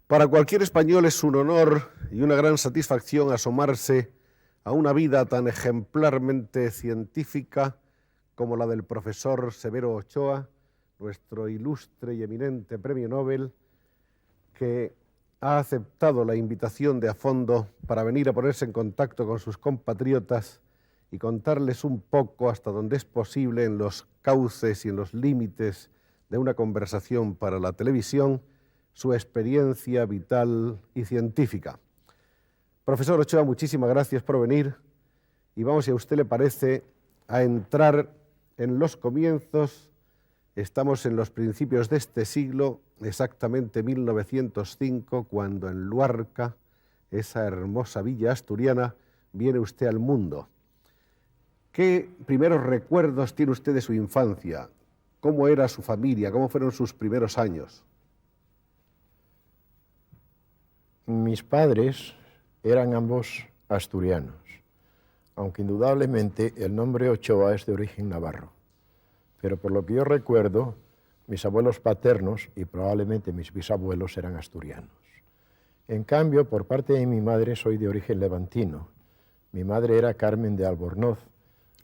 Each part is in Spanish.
Para cualquier español es un honor y una gran satisfacción asomarse a una vida tan ejemplarmente científica como la del profesor Severo Ochoa, nuestro ilustre y eminente premio Nobel, que ha aceptado la invitación de A Fondo para venir a ponerse en contacto con sus compatriotas y contarles un poco, hasta donde es posible, en los cauces y en los límites de una conversación para la televisión, su experiencia vital y científica. Profesor Ochoa, muchísimas gracias por venir y vamos, si a usted le parece, a entrar en los comienzos. Estamos en los principios de este siglo, exactamente 1905, cuando en Luarca, esa hermosa villa asturiana, viene usted al mundo. ¿Qué primeros recuerdos tiene usted de su infancia? ¿Cómo era su familia? ¿Cómo fueron sus primeros años? Mis padres eran ambos asturianos, aunque indudablemente el nombre Ochoa es de origen navarro. Pero por lo que yo recuerdo, mis abuelos paternos y probablemente mis bisabuelos eran asturianos. En cambio, por parte de mi madre soy de origen levantino. Mi madre era Carmen de Albornoz.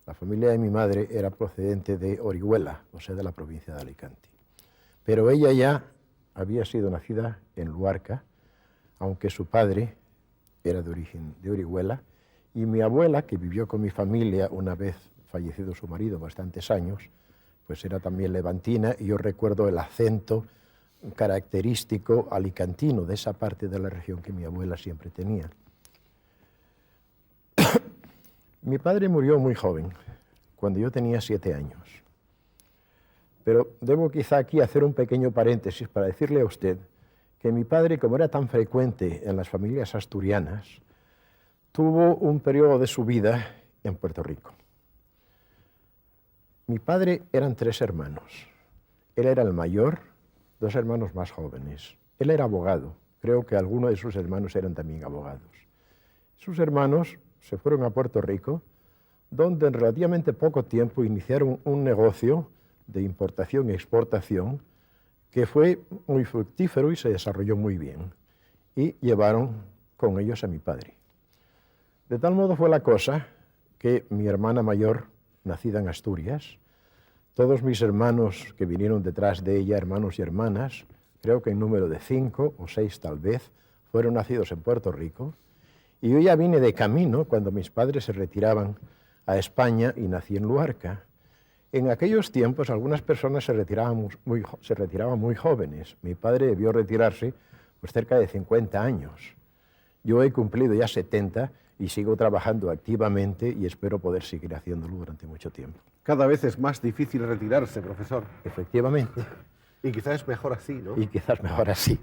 La familia de mi madre era procedente de Orihuela, o sea, de la provincia de Alicante. Pero ella ya había sido nacida en Luarca, aunque su padre era de origen de Orihuela, y mi abuela, que vivió con mi familia una vez fallecido su marido, bastantes años, pues era también levantina, y yo recuerdo el acento característico alicantino de esa parte de la región que mi abuela siempre tenía. Mi padre murió muy joven, cuando yo tenía 7 años. Pero debo quizá aquí hacer un pequeño paréntesis para decirle a usted que mi padre, como era tan frecuente en las familias asturianas, tuvo un periodo de su vida en Puerto Rico. Mi padre eran 3 hermanos. Él era el mayor, 2 hermanos más jóvenes. Él era abogado. Creo que algunos de sus hermanos eran también abogados. Sus hermanos se fueron a Puerto Rico, donde en relativamente poco tiempo iniciaron un negocio de importación y exportación que fue muy fructífero y se desarrolló muy bien. Y llevaron con ellos a mi padre. De tal modo fue la cosa que mi hermana mayor, nacida en Asturias, todos mis hermanos que vinieron detrás de ella, hermanos y hermanas, creo que en número de 5 o 6 tal vez, fueron nacidos en Puerto Rico, y yo ya vine de camino cuando mis padres se retiraban a España y nací en Luarca. En aquellos tiempos algunas personas se retiraban muy jóvenes. Mi padre debió retirarse pues cerca de 50 años. Yo he cumplido ya 70 y sigo trabajando activamente y espero poder seguir haciéndolo durante mucho tiempo. Cada vez es más difícil retirarse, profesor. Efectivamente. Y quizás es mejor así, ¿no? Y quizás mejor así.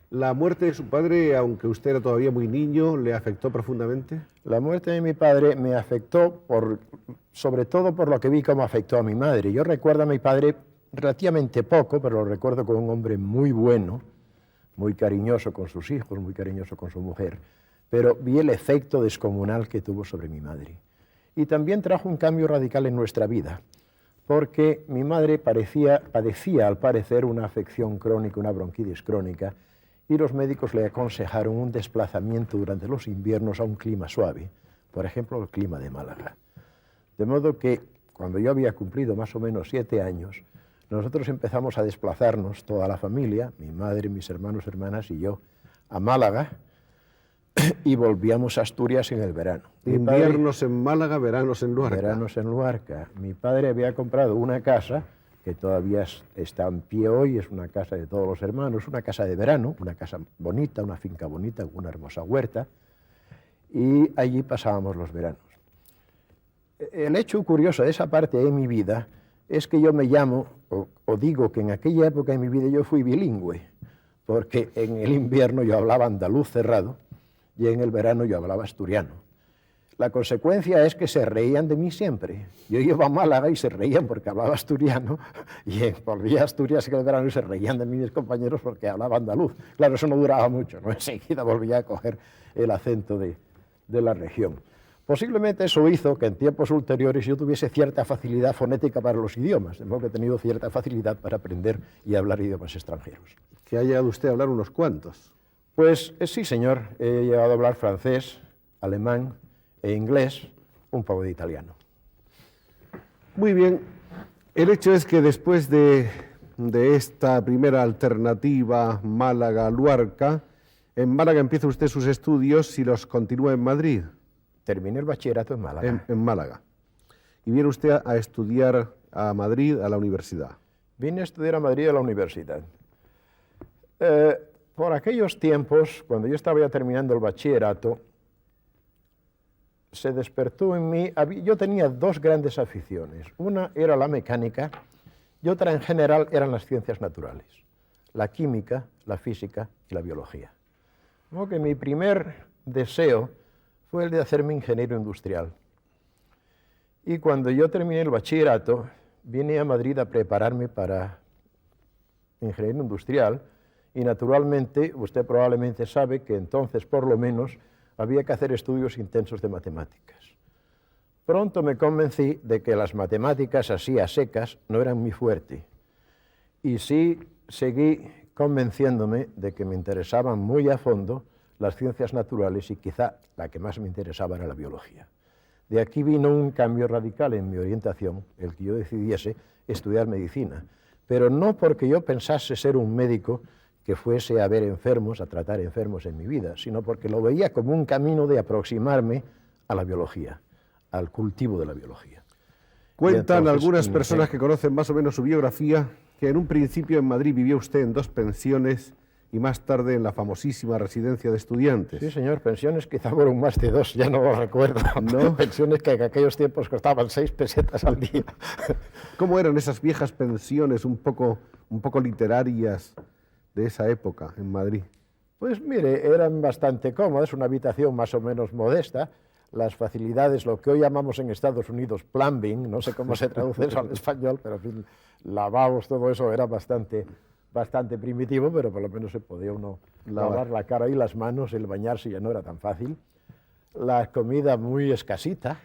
¿La muerte de su padre, aunque usted era todavía muy niño, le afectó profundamente? La muerte de mi padre me afectó sobre todo por lo que vi cómo afectó a mi madre. Yo recuerdo a mi padre relativamente poco, pero lo recuerdo como un hombre muy bueno, muy cariñoso con sus hijos, muy cariñoso con su mujer, pero vi el efecto descomunal que tuvo sobre mi madre. Y también trajo un cambio radical en nuestra vida, porque mi madre padecía al parecer una afección crónica, una bronquitis crónica, y los médicos le aconsejaron un desplazamiento durante los inviernos a un clima suave, por ejemplo, el clima de Málaga. De modo que, cuando yo había cumplido más o menos 7 años, nosotros empezamos a desplazarnos, toda la familia, mi madre, mis hermanos, hermanas y yo, a Málaga, y volvíamos a Asturias en el verano. Inviernos en Málaga, veranos en Luarca. Veranos en Luarca. Mi padre había comprado una casa que todavía está en pie hoy, es una casa de todos los hermanos, una casa de verano, una casa bonita, una finca bonita, una hermosa huerta, y allí pasábamos los veranos. El hecho curioso de esa parte de mi vida es que yo me llamo, o digo que en aquella época de mi vida yo fui bilingüe, porque en el invierno yo hablaba andaluz cerrado y en el verano yo hablaba asturiano. La consecuencia es que se reían de mí siempre. Yo iba a Málaga y se reían porque hablaba asturiano, y volvía a Asturias en el verano y se reían de mí mis compañeros porque hablaba andaluz. Claro, eso no duraba mucho, ¿no? Enseguida volvía a coger el acento de la región. Posiblemente eso hizo que en tiempos ulteriores yo tuviese cierta facilidad fonética para los idiomas, de modo que he tenido cierta facilidad para aprender y hablar idiomas extranjeros. Que ha llegado usted a hablar unos cuantos. Pues sí, señor, he llegado a hablar francés, alemán e inglés, un poco de italiano. Muy bien, el hecho es que después de esta primera alternativa Málaga-Luarca, en Málaga empieza usted sus estudios y los continúa en Madrid. Terminé el bachillerato en Málaga. En Málaga. Y viene usted a estudiar a Madrid, a la universidad. Vine a estudiar a Madrid a la universidad. Por aquellos tiempos, cuando yo estaba ya terminando el bachillerato, se despertó en mí, yo tenía dos grandes aficiones. Una era la mecánica y otra en general eran las ciencias naturales, la química, la física y la biología. Como que mi primer deseo fue el de hacerme ingeniero industrial. Y cuando yo terminé el bachillerato, vine a Madrid a prepararme para ingeniero industrial y naturalmente, usted probablemente sabe que entonces por lo menos había que hacer estudios intensos de matemáticas. Pronto me convencí de que las matemáticas así a secas no eran mi fuerte y sí seguí convenciéndome de que me interesaban muy a fondo las ciencias naturales y quizá la que más me interesaba era la biología. De aquí vino un cambio radical en mi orientación, el que yo decidiese estudiar medicina, pero no porque yo pensase ser un médico que fuese a ver enfermos, a tratar enfermos en mi vida, sino porque lo veía como un camino de aproximarme a la biología, al cultivo de la biología. Cuentan entonces, algunas personas que conocen más o menos su biografía que en un principio en Madrid vivió usted en 2 pensiones y más tarde en la famosísima residencia de estudiantes. Sí, señor, pensiones quizá fueron más de 2, ya no lo recuerdo. ¿No? Pensiones que en aquellos tiempos costaban 6 pesetas al día. ¿Cómo eran esas viejas pensiones un poco literarias de esa época en Madrid? Pues mire, eran bastante cómodas, una habitación más o menos modesta, las facilidades, lo que hoy llamamos en Estados Unidos plumbing, no sé cómo se traduce eso al español, pero en fin, lavabos, todo eso era bastante primitivo, pero por lo menos se podía uno lavar la cara y las manos, el bañarse ya no era tan fácil. La comida muy escasita,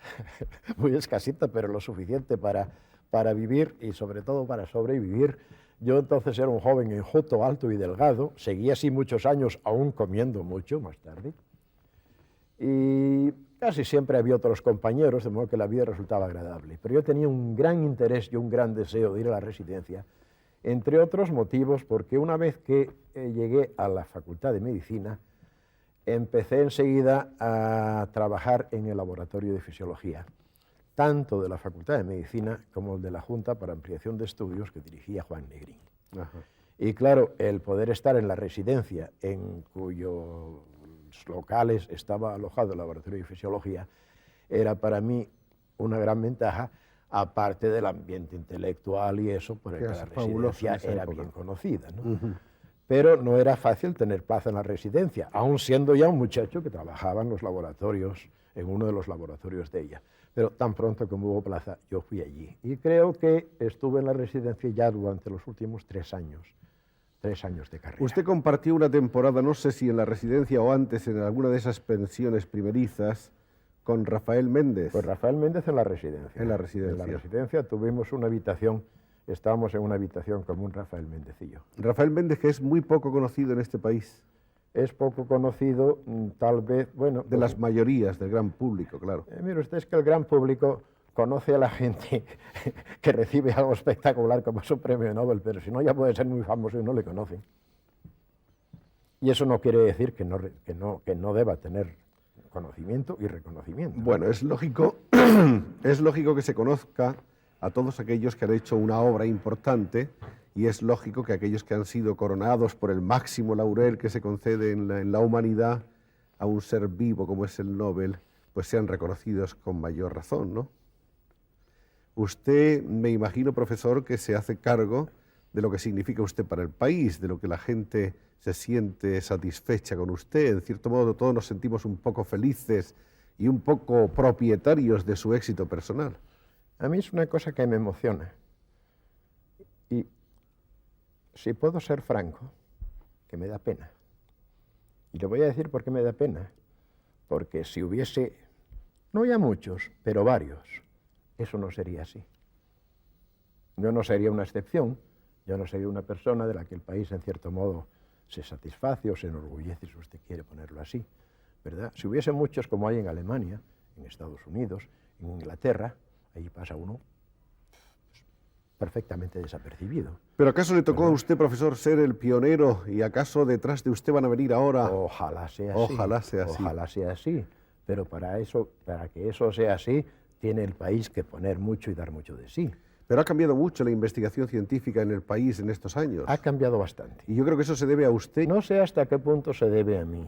pero lo suficiente para vivir y sobre todo para sobrevivir. Yo entonces era un joven enjuto, alto y delgado, seguí así muchos años, aún comiendo mucho más tarde. Y casi siempre había otros compañeros, de modo que la vida resultaba agradable. Pero yo tenía un gran interés y un gran deseo de ir a la residencia, entre otros motivos porque una vez que llegué a la Facultad de Medicina, empecé enseguida a trabajar en el laboratorio de fisiología, tanto de la Facultad de Medicina como el de la Junta para Ampliación de Estudios que dirigía Juan Negrín. Ajá. Y claro, el poder estar en la residencia en cuyos locales estaba alojado el laboratorio de fisiología era para mí una gran ventaja, aparte del ambiente intelectual y eso, por el que la residencia era bien conocida, ¿no? Pero no era fácil tener plaza en la residencia, aún siendo ya un muchacho que trabajaba en los laboratorios, en uno de los laboratorios de ella. Pero tan pronto como hubo plaza, yo fui allí. Y creo que estuve en la residencia ya durante los últimos 3 años. 3 años de carrera. Usted compartió una temporada, no sé si en la residencia o antes, en alguna de esas pensiones primerizas, con Rafael Méndez. Pues Rafael Méndez en la residencia. En la residencia. En la residencia tuvimos una habitación, estábamos en una habitación común Rafael Méndez y yo. Rafael Méndez, que es muy poco conocido en este país. Es poco conocido, tal vez, bueno... De las mayorías del gran público, claro. Mire usted, es que el gran público conoce a la gente que recibe algo espectacular como es un premio Nobel, pero si no ya puede ser muy famoso y no le conocen. Y eso no quiere decir que no deba tener conocimiento y reconocimiento. Bueno, es lógico que se conozca a todos aquellos que han hecho una obra importante y es lógico que aquellos que han sido coronados por el máximo laurel que se concede en la humanidad a un ser vivo como es el Nobel, pues sean reconocidos con mayor razón, ¿no? Usted, me imagino, profesor, que se hace cargo de lo que significa usted para el país, de lo que la gente se siente satisfecha con usted. En cierto modo, todos nos sentimos un poco felices y un poco propietarios de su éxito personal. A mí es una cosa que me emociona. Y si puedo ser franco, que me da pena. Y le voy a decir por qué me da pena. Porque si hubiese No ya muchos, pero varios. Eso no sería así. Yo no sería una excepción, yo no sería una persona de la que el país, en cierto modo, se satisface o se enorgullece, si usted quiere ponerlo así, ¿verdad? Si hubiese muchos como hay en Alemania, en Estados Unidos, en Inglaterra, ahí pasa uno perfectamente desapercibido. ¿Pero acaso le tocó a usted, profesor, ser el pionero y acaso detrás de usted van a venir ahora? Ojalá sea así. Ojalá sea así. Ojalá sea así. Pero para que eso sea así, tiene el país que poner mucho y dar mucho de sí. Pero ha cambiado mucho la investigación científica en el país en estos años. Ha cambiado bastante. Y yo creo que eso se debe a usted. No sé hasta qué punto se debe a mí.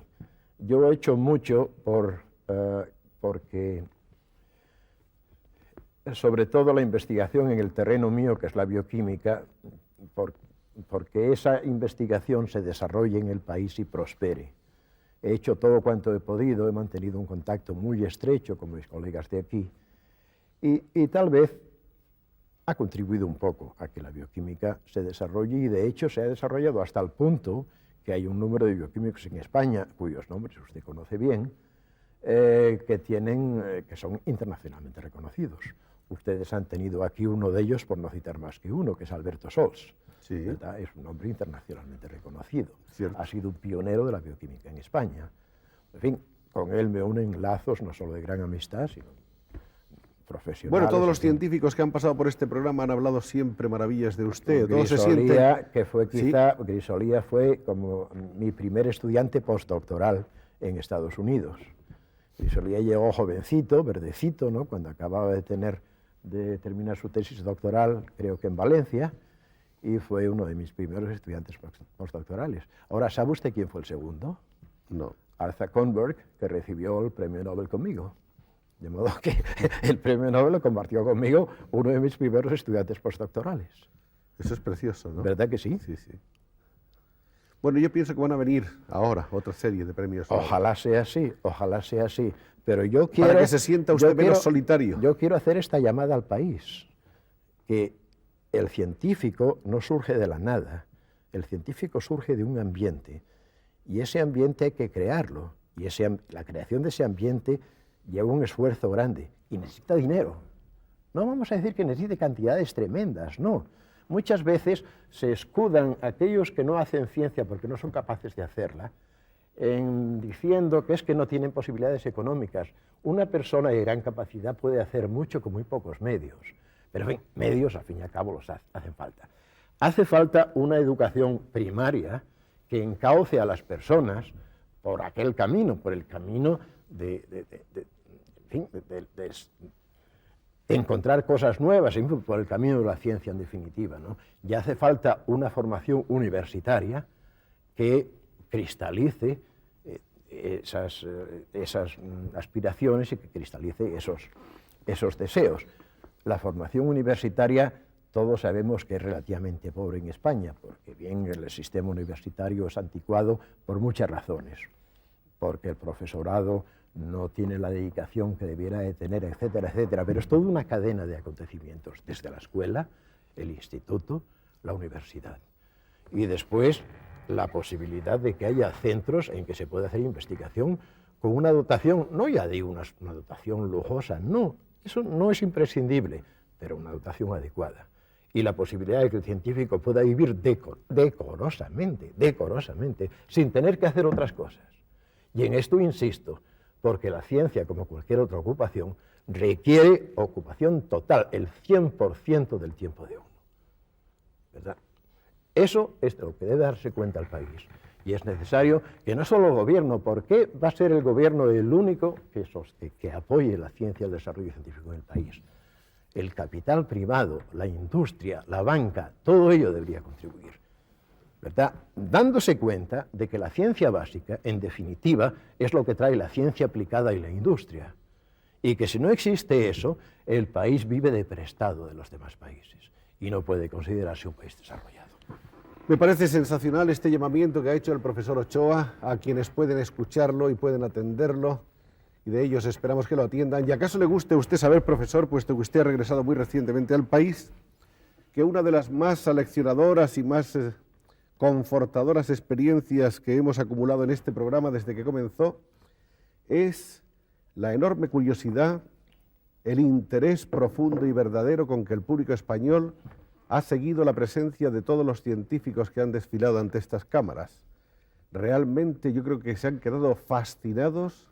Yo he hecho mucho porque, sobre todo la investigación en el terreno mío, que es la bioquímica, porque esa investigación se desarrolle en el país y prospere. He hecho todo cuanto he podido, he mantenido un contacto muy estrecho con mis colegas de aquí y tal vez ha contribuido un poco a que la bioquímica se desarrolle y de hecho se ha desarrollado hasta el punto que hay un número de bioquímicos en España, cuyos nombres usted conoce bien, que son internacionalmente reconocidos. Ustedes han tenido aquí uno de ellos, por no citar más que uno, que es Alberto Sols. Sí. ¿Verdad? Es un hombre internacionalmente reconocido. Cierto. Ha sido un pionero de la bioquímica en España. En fin, con él me unen lazos no solo de gran amistad, sino profesionales. Bueno, todos los científicos que han pasado por este programa han hablado siempre maravillas de usted. Todo se Grisolía, siente... que fue quizá, ¿sí? Grisolía fue como mi primer estudiante postdoctoral en Estados Unidos. Grisolía llegó jovencito, verdecito, ¿no? Cuando acababa de terminar su tesis doctoral, creo que en Valencia, y fue uno de mis primeros estudiantes postdoctorales. Ahora, ¿sabe usted quién fue el segundo? No. Arthur Kornberg, que recibió el premio Nobel conmigo. De modo que el premio Nobel lo compartió conmigo uno de mis primeros estudiantes postdoctorales. Eso es precioso, ¿no? ¿Verdad que sí? Sí, sí. Bueno, yo pienso que van a venir ahora otra serie de premios Nobel. Ojalá sea así. Pero yo quiero... Para que se sienta usted menos solitario. Yo quiero hacer esta llamada al país, que el científico no surge de la nada, el científico surge de un ambiente, y ese ambiente hay que crearlo, y la creación de ese ambiente lleva un esfuerzo grande y necesita dinero. No vamos a decir que necesite cantidades tremendas, no. Muchas veces se escudan aquellos que no hacen ciencia porque no son capaces de hacerla, diciendo que es que no tienen posibilidades económicas. Una persona de gran capacidad puede hacer mucho con muy pocos medios, pero en fin, medios al fin y al cabo los hacen falta. Hace falta una educación primaria que encauce a las personas por aquel camino, por el camino de encontrar cosas nuevas, por el camino de la ciencia en definitiva, ¿no? Y hace falta una formación universitaria que cristalice esas aspiraciones y que cristalice esos deseos. La formación universitaria, todos sabemos que es relativamente pobre en España, porque bien el sistema universitario es anticuado por muchas razones, porque el profesorado no tiene la dedicación que debiera de tener, etcétera, etcétera, pero es toda una cadena de acontecimientos, desde la escuela, el instituto, la universidad. Y después la posibilidad de que haya centros en que se pueda hacer investigación con una dotación, no ya digo una dotación lujosa, no, eso no es imprescindible, pero una dotación adecuada. Y la posibilidad de que el científico pueda vivir decorosamente, sin tener que hacer otras cosas. Y en esto insisto, porque la ciencia, como cualquier otra ocupación, requiere ocupación total, el 100% del tiempo de uno. ¿Verdad? Eso es de lo que debe darse cuenta el país. Y es necesario que no solo el gobierno, ¿por qué va a ser el gobierno el único que apoye la ciencia y el desarrollo científico en el país? El capital privado, la industria, la banca, todo ello debería contribuir, ¿verdad? Dándose cuenta de que la ciencia básica, en definitiva, es lo que trae la ciencia aplicada y la industria. Y que si no existe eso, el país vive de prestado de los demás países y no puede considerarse un país desarrollado. Me parece sensacional este llamamiento que ha hecho el profesor Ochoa a quienes pueden escucharlo y pueden atenderlo, y de ellos esperamos que lo atiendan. ¿Y acaso le guste a usted saber, profesor, puesto que usted ha regresado muy recientemente al país, que una de las más aleccionadoras y más confortadoras experiencias que hemos acumulado en este programa desde que comenzó es la enorme curiosidad, el interés profundo y verdadero con que el público español ha seguido la presencia de todos los científicos que han desfilado ante estas cámaras. Realmente yo creo que se han quedado fascinados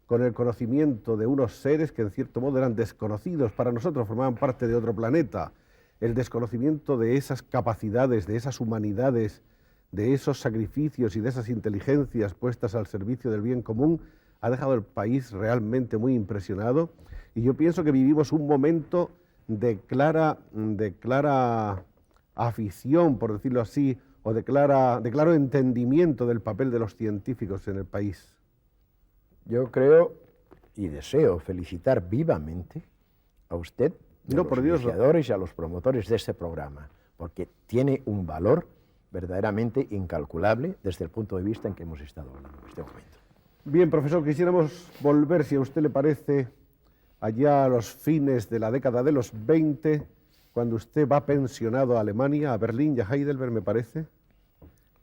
con el conocimiento de unos seres que en cierto modo eran desconocidos para nosotros, formaban parte de otro planeta. El desconocimiento de esas capacidades, de esas humanidades, de esos sacrificios y de esas inteligencias puestas al servicio del bien común ha dejado al país realmente muy impresionado, y yo pienso que vivimos un momento de clara afición, por decirlo así, o de claro entendimiento del papel de los científicos en el país. Yo creo y deseo felicitar vivamente a usted, a los iniciadores y a los promotores de este programa, porque tiene un valor verdaderamente incalculable desde el punto de vista en que hemos estado hablando en este momento. Bien, profesor, quisiéramos volver, si a usted le parece, allá a los fines de la década de los 20, cuando usted va pensionado a Alemania, a Berlín y a Heidelberg, me parece,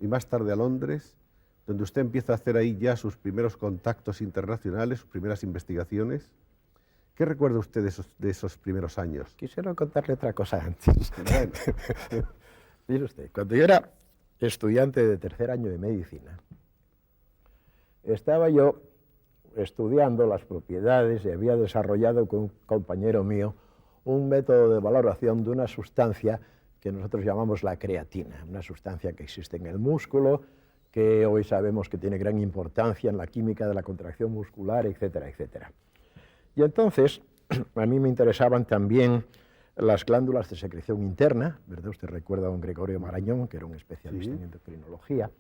y más tarde a Londres, donde usted empieza a hacer ahí ya sus primeros contactos internacionales, sus primeras investigaciones. ¿Qué recuerda usted de esos primeros años? Quisiera contarle otra cosa antes. Mire usted, cuando yo era estudiante de tercer año de medicina, estaba yo estudiando las propiedades y había desarrollado con un compañero mío un método de valoración de una sustancia que nosotros llamamos la creatina, una sustancia que existe en el músculo, que hoy sabemos que tiene gran importancia en la química de la contracción muscular, etcétera, etcétera. Y entonces, a mí me interesaban también las glándulas de secreción interna, ¿verdad? Usted recuerda a don Gregorio Marañón, que era un especialista en endocrinología,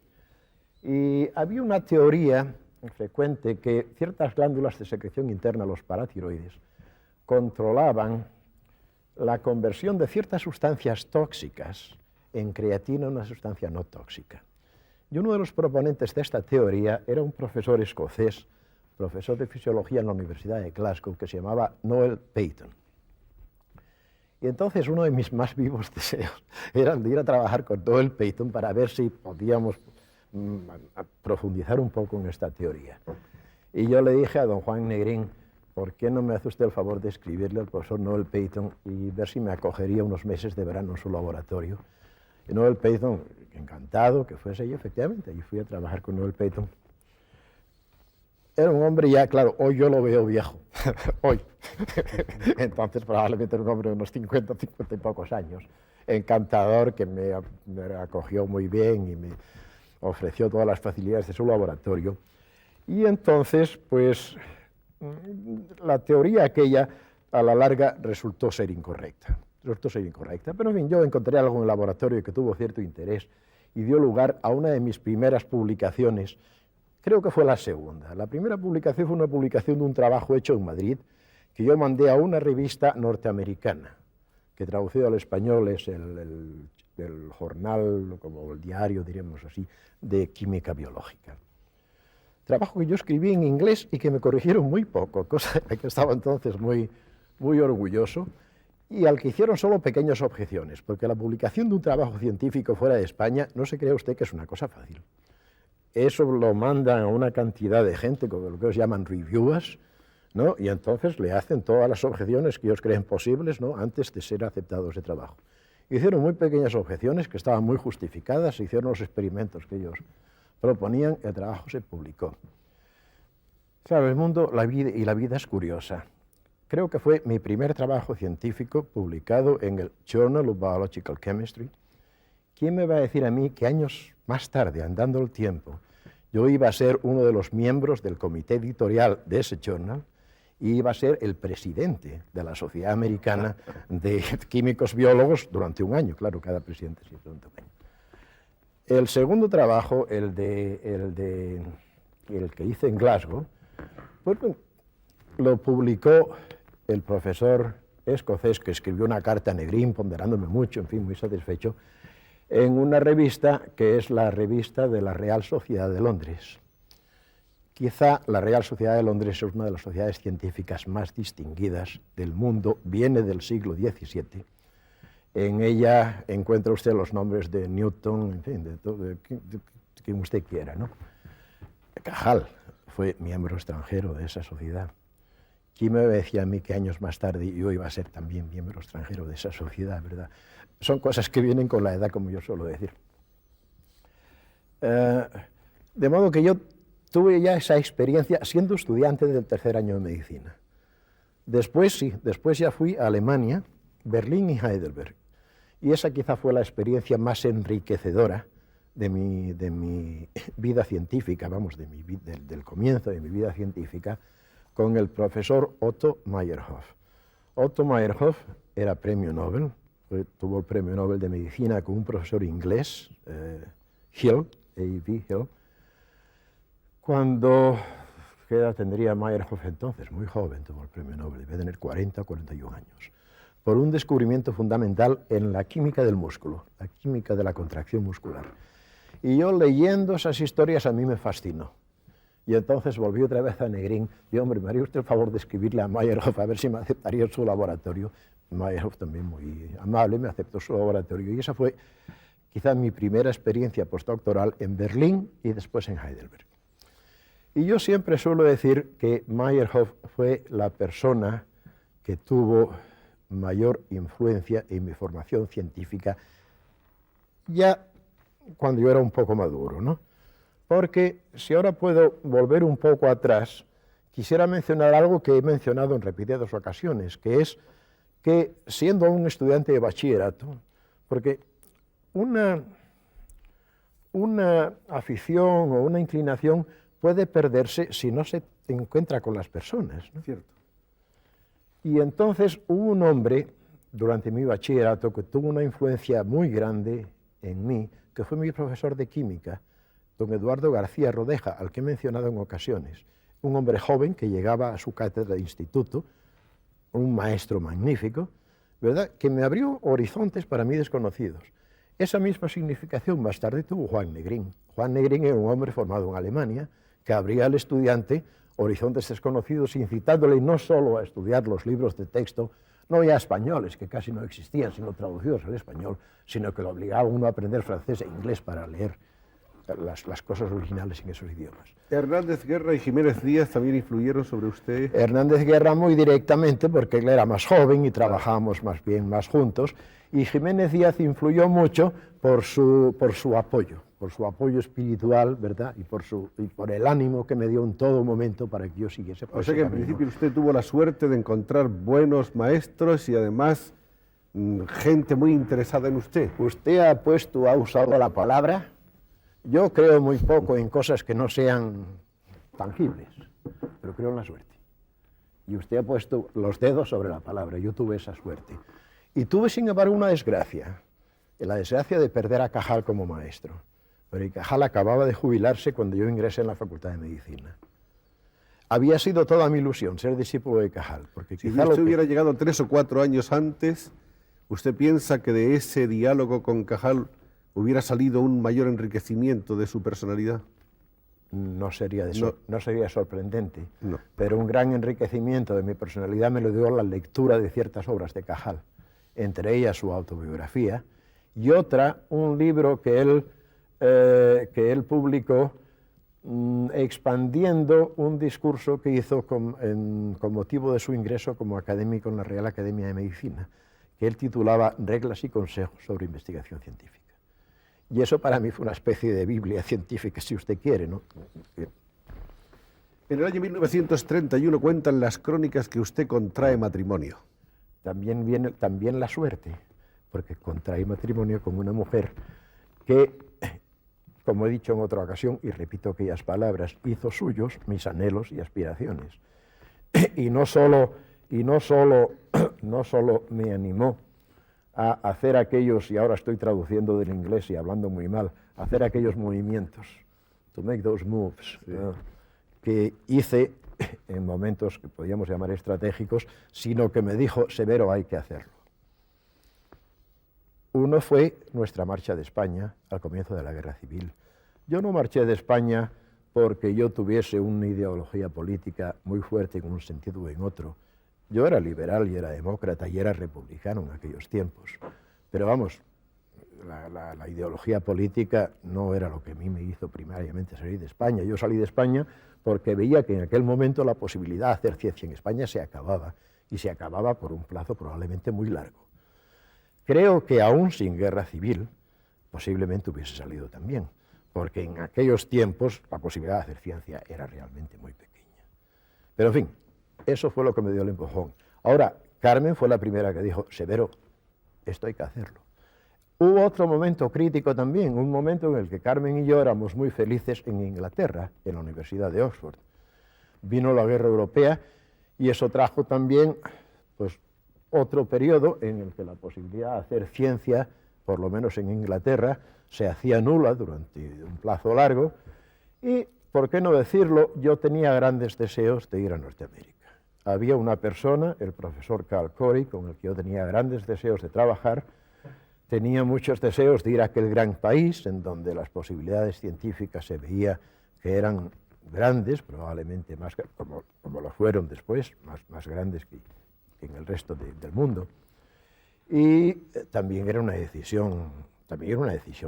y había una teoría frecuente que ciertas glándulas de secreción interna, los paratiroides, controlaban la conversión de ciertas sustancias tóxicas en creatina, una sustancia no tóxica. Y uno de los proponentes de esta teoría era un profesor escocés, profesor de fisiología en la Universidad de Glasgow, que se llamaba Noel Payton. Y entonces uno de mis más vivos deseos era de ir a trabajar con Noel Payton para ver si podíamos profundizar un poco en esta teoría. Y yo le dije a don Juan Negrín, ¿por qué no me hace usted el favor de escribirle al profesor Noel Payton y ver si me acogería unos meses de verano en su laboratorio? Y Noel Payton, encantado que fuese, y efectivamente, allí fui a trabajar con Noel Payton. Era un hombre ya, claro, hoy yo lo veo viejo, hoy. Entonces probablemente era un hombre de unos 50 y pocos años, encantador, que me acogió muy bien y me ofreció todas las facilidades de su laboratorio. Y entonces, pues, la teoría aquella, a la larga, resultó ser incorrecta. Pero, en fin, yo encontré algo en el laboratorio que tuvo cierto interés y dio lugar a una de mis primeras publicaciones. Creo que fue la segunda. La primera publicación fue una publicación de un trabajo hecho en Madrid que yo mandé a una revista norteamericana, que traducido al español es el jornal, como el diario, diríamos así, de química biológica. Trabajo que yo escribí en inglés y que me corrigieron muy poco, cosa de que estaba entonces muy orgulloso, y al que hicieron solo pequeñas objeciones, porque la publicación de un trabajo científico fuera de España, no se crea usted que es una cosa fácil. Eso lo mandan a una cantidad de gente, como lo que ellos llaman reviewers, ¿no? Y entonces le hacen todas las objeciones que ellos creen posibles, ¿no?, antes de ser aceptado ese trabajo. Hicieron muy pequeñas objeciones que estaban muy justificadas, se hicieron los experimentos que ellos proponían, el trabajo se publicó. Claro, el mundo la vida es curiosa. Creo que fue mi primer trabajo científico publicado en el Journal of Biological Chemistry. ¿Quién me va a decir a mí que años más tarde, andando el tiempo, yo iba a ser uno de los miembros del comité editorial de ese journal y iba a ser el presidente de la Sociedad Americana de Químicos Biólogos durante un año? Claro, cada presidente sí durante un año. El segundo trabajo, el que hice en Glasgow, pues, lo publicó el profesor escocés, que escribió una carta a Negrín, ponderándome mucho, en fin, muy satisfecho, en una revista que es la revista de la Real Sociedad de Londres. Quizá la Real Sociedad de Londres es una de las sociedades científicas más distinguidas del mundo, viene del siglo XVII. En ella encuentra usted los nombres de Newton, en fin, de todo, de quien usted quiera, ¿no? Cajal fue miembro extranjero de esa sociedad. ¿Quién me decía a mí que años más tarde yo iba a ser también miembro extranjero de esa sociedad, verdad? Son cosas que vienen con la edad, como yo suelo decir. De modo que yo tuve ya esa experiencia siendo estudiante del tercer año de medicina. Después sí, después ya fui a Alemania, Berlín y Heidelberg. Y esa quizá fue la experiencia más enriquecedora de mi vida científica, vamos, del comienzo de mi vida científica, con el profesor Otto Meyerhoff. Otto Meyerhoff era premio Nobel, tuvo el premio Nobel de Medicina con un profesor inglés, Hill, A.V. Hill. ¿Qué edad tendría Meyerhoff entonces? Muy joven tuvo el premio Nobel, debe tener 40 o 41 años, por un descubrimiento fundamental en la química del músculo, la química de la contracción muscular. Y yo leyendo esas historias a mí me fascinó. Y entonces volví otra vez a Negrín y, hombre, me haría usted el favor de escribirle a Meyerhoff a ver si me aceptaría en su laboratorio. Meyerhoff también muy amable, me aceptó su laboratorio. Y esa fue quizá mi primera experiencia postdoctoral en Berlín y después en Heidelberg. Y yo siempre suelo decir que Meyerhoff fue la persona que tuvo mayor influencia en mi formación científica ya cuando yo era un poco maduro, ¿no? Porque si ahora puedo volver un poco atrás, quisiera mencionar algo que he mencionado en repetidas ocasiones, que es que siendo un estudiante de bachillerato, porque una afición o una inclinación puede perderse si no se encuentra con las personas, ¿no? Cierto. Y entonces hubo un hombre durante mi bachillerato que tuvo una influencia muy grande en mí, que fue mi profesor de química, don Eduardo García Rodeja, al que he mencionado en ocasiones. Un hombre joven que llegaba a su cátedra de instituto, un maestro magnífico, ¿verdad?, que me abrió horizontes para mí desconocidos. Esa misma significación más tarde tuvo Juan Negrín. Juan Negrín era un hombre formado en Alemania que abría al estudiante horizontes desconocidos, incitándole no solo a estudiar los libros de texto, no ya españoles, que casi no existían, sino traducidos al español, sino que lo obligaba a uno a aprender francés e inglés para leer las cosas originales en esos idiomas. ¿Hernández Guerra y Jiménez Díaz también influyeron sobre usted? Hernández Guerra muy directamente, porque él era más joven y trabajábamos más juntos, y Jiménez Díaz influyó mucho por su apoyo espiritual, ¿verdad?, y por el ánimo que me dio en todo momento para que yo siguiese por ese camino. O sea que en principio usted tuvo la suerte de encontrar buenos maestros y además gente muy interesada en usted. Usted ha usado la palabra. Yo creo muy poco en cosas que no sean tangibles, pero creo en la suerte. Y usted ha puesto los dedos sobre la palabra, yo tuve esa suerte. Y tuve, sin embargo, una desgracia, la desgracia de perder a Cajal como maestro. Pero Cajal acababa de jubilarse cuando yo ingresé en la Facultad de Medicina. Había sido toda mi ilusión ser discípulo de Cajal. Porque si usted hubiera llegado 3 o 4 años antes, ¿usted piensa que de ese diálogo con Cajal hubiera salido un mayor enriquecimiento de su personalidad? No sería sorprendente, no. Pero un gran enriquecimiento de mi personalidad me lo dio la lectura de ciertas obras de Cajal, entre ellas su autobiografía, y otra, un libro que él publicó expandiendo un discurso que hizo con motivo de su ingreso como académico en la Real Academia de Medicina, que él titulaba Reglas y consejos sobre investigación científica. Y eso para mí fue una especie de Biblia científica, si usted quiere, ¿no? En el año 1931 cuentan las crónicas que usted contrae matrimonio. También la suerte, porque contrae matrimonio con una mujer que, como he dicho en otra ocasión, y repito aquellas palabras, hizo suyos mis anhelos y aspiraciones. Y no solo me animó a hacer aquellos, y ahora estoy traduciendo del inglés y hablando muy mal, hacer aquellos movimientos, to make those moves, sí, que hice en momentos que podríamos llamar estratégicos, sino que me dijo, Severo, hay que hacerlo. Uno fue nuestra marcha de España al comienzo de la Guerra Civil. Yo no marché de España porque yo tuviese una ideología política muy fuerte en un sentido o en otro. Yo era liberal y era demócrata y era republicano en aquellos tiempos. Pero vamos, la ideología política no era lo que a mí me hizo primariamente salir de España. Yo salí de España porque veía que en aquel momento la posibilidad de hacer ciencia en España se acababa, y se acababa por un plazo probablemente muy largo. Creo que aún sin guerra civil posiblemente hubiese salido también, porque en aquellos tiempos la posibilidad de hacer ciencia era realmente muy pequeña. Pero en fin, eso fue lo que me dio el empujón. Ahora, Carmen fue la primera que dijo, Severo, esto hay que hacerlo. Hubo otro momento crítico también, un momento en el que Carmen y yo éramos muy felices en Inglaterra, en la Universidad de Oxford. Vino la guerra europea y eso trajo también pues, otro periodo en el que la posibilidad de hacer ciencia, por lo menos en Inglaterra, se hacía nula durante un plazo largo y, por qué no decirlo, yo tenía grandes deseos de ir a Norteamérica. Había una persona, el profesor Carl Corey, con el que yo tenía grandes deseos de trabajar. Tenía muchos deseos de ir a aquel gran país en donde las posibilidades científicas se veía que eran grandes, probablemente más, como lo fueron después, más grandes que en el resto del mundo. Y también era una decisión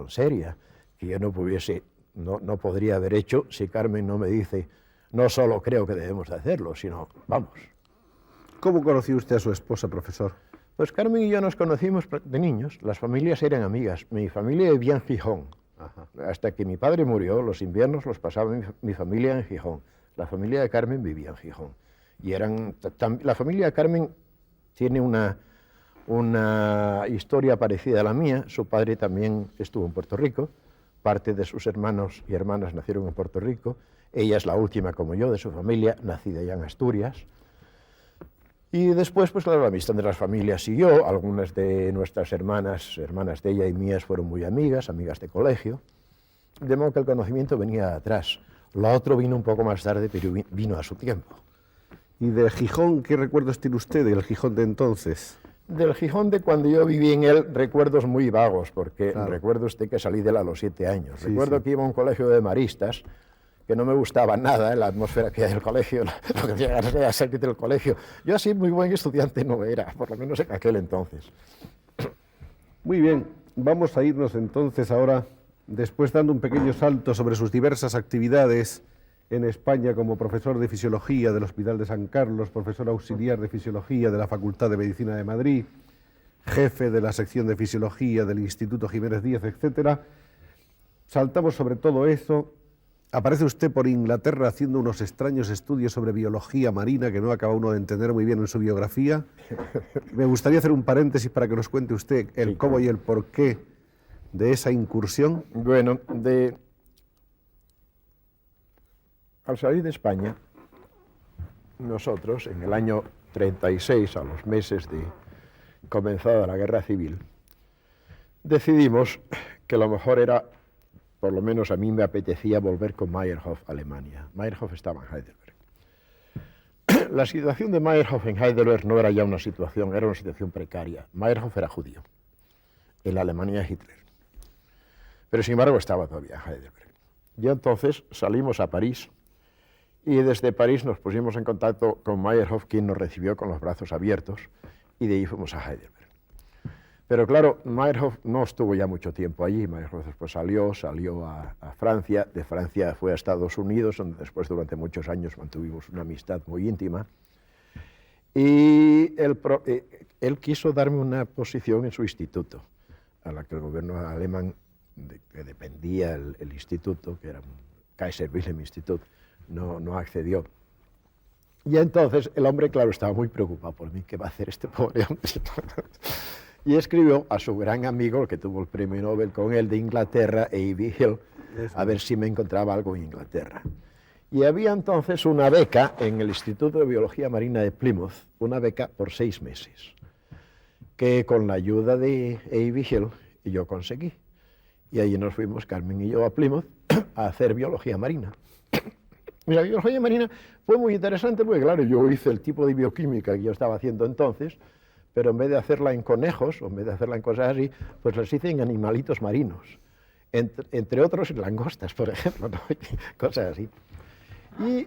seria, que yo no podría haber hecho si Carmen no me dice, no solo creo que debemos de hacerlo, sino vamos. ¿Cómo conoció usted a su esposa, profesor? Pues Carmen y yo nos conocimos de niños, las familias eran amigas. Mi familia vivía en Gijón. Ajá. Hasta que mi padre murió, los inviernos los pasaba mi familia en Gijón. La familia de Carmen vivía en Gijón. Y la familia de Carmen tiene una historia parecida a la mía. Su padre también estuvo en Puerto Rico. Parte de sus hermanos y hermanas nacieron en Puerto Rico. Ella es la última, como yo, de su familia, nacida ya en Asturias. Y después, pues claro, la amistad de las familias siguió. Algunas de nuestras hermanas de ella y mías, fueron muy amigas de colegio. De modo que el conocimiento venía atrás. Lo otro vino un poco más tarde, pero vino a su tiempo. ¿Y de Gijón qué recuerdos tiene usted del Gijón de entonces? Del Gijón de cuando yo viví en él, recuerdos muy vagos, porque claro, recuerdo usted que salí de él a los 7 años. Sí, recuerdo que iba a un colegio de maristas, que no me gustaba nada, la atmósfera que hay del colegio, lo que tenía ganas de salir del colegio. Yo así muy buen estudiante no era, por lo menos en aquel entonces. Muy bien, vamos a irnos entonces ahora, después dando un pequeño salto sobre sus diversas actividades en España como profesor de Fisiología del Hospital de San Carlos, profesor auxiliar de Fisiología de la Facultad de Medicina de Madrid, jefe de la sección de Fisiología del Instituto Jiménez Díaz, etc. Saltamos sobre todo eso. Aparece usted por Inglaterra haciendo unos extraños estudios sobre biología marina que no acaba uno de entender muy bien en su biografía. Me gustaría hacer un paréntesis para que nos cuente usted el cómo y el porqué de esa incursión. Bueno, al salir de España, nosotros en el año 36, a los meses de comenzada la guerra civil, decidimos que lo mejor era, por lo menos a mí me apetecía, volver con Meyerhof a Alemania. Meyerhof estaba en Heidelberg. La situación de Meyerhof en Heidelberg no era ya una situación, era una situación precaria. Meyerhof era judío, en la Alemania de Hitler. Pero sin embargo estaba todavía en Heidelberg. Y entonces salimos a París y desde París nos pusimos en contacto con Meyerhof, quien nos recibió con los brazos abiertos, y de ahí fuimos a Heidelberg. Pero claro, Meyerhof no estuvo ya mucho tiempo allí. Meyerhof después salió a Francia, de Francia fue a Estados Unidos, donde después durante muchos años mantuvimos una amistad muy íntima. Y él quiso darme una posición en su instituto, a la que el gobierno alemán, que dependía el instituto, que era un Kaiser Wilhelm Institut, no accedió. Y entonces el hombre, claro, estaba muy preocupado por mí. ¿Qué va a hacer este pobre hombre? Y escribió a su gran amigo, el que tuvo el premio Nobel con él de Inglaterra, A.B. Hill, a ver si me encontraba algo en Inglaterra. Y había entonces una beca en el Instituto de Biología Marina de Plymouth, una beca por 6 meses, que con la ayuda de A.B. Hill yo conseguí. Y allí nos fuimos, Carmen y yo, a Plymouth, a hacer biología marina. Y la biología marina fue muy interesante porque, claro, yo hice el tipo de bioquímica que yo estaba haciendo entonces, pero en vez de hacerla en conejos, o en vez de hacerla en cosas así, pues las hice en animalitos marinos, entre otros en langostas, por ejemplo, ¿no? Cosas así.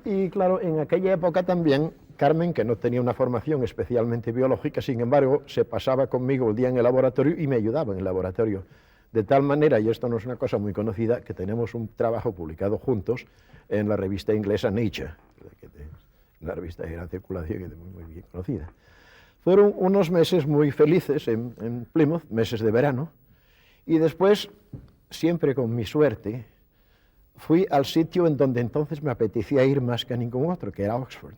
Y claro, en aquella época también, Carmen, que no tenía una formación especialmente biológica, sin embargo, se pasaba conmigo el día en el laboratorio y me ayudaba en el laboratorio. De tal manera, y esto no es una cosa muy conocida, que tenemos un trabajo publicado juntos en la revista inglesa Nature, una revista de gran circulación y muy bien conocida. Fueron unos meses muy felices en Plymouth, meses de verano, y después, siempre con mi suerte, fui al sitio en donde entonces me apetecía ir más que a ningún otro, que era Oxford.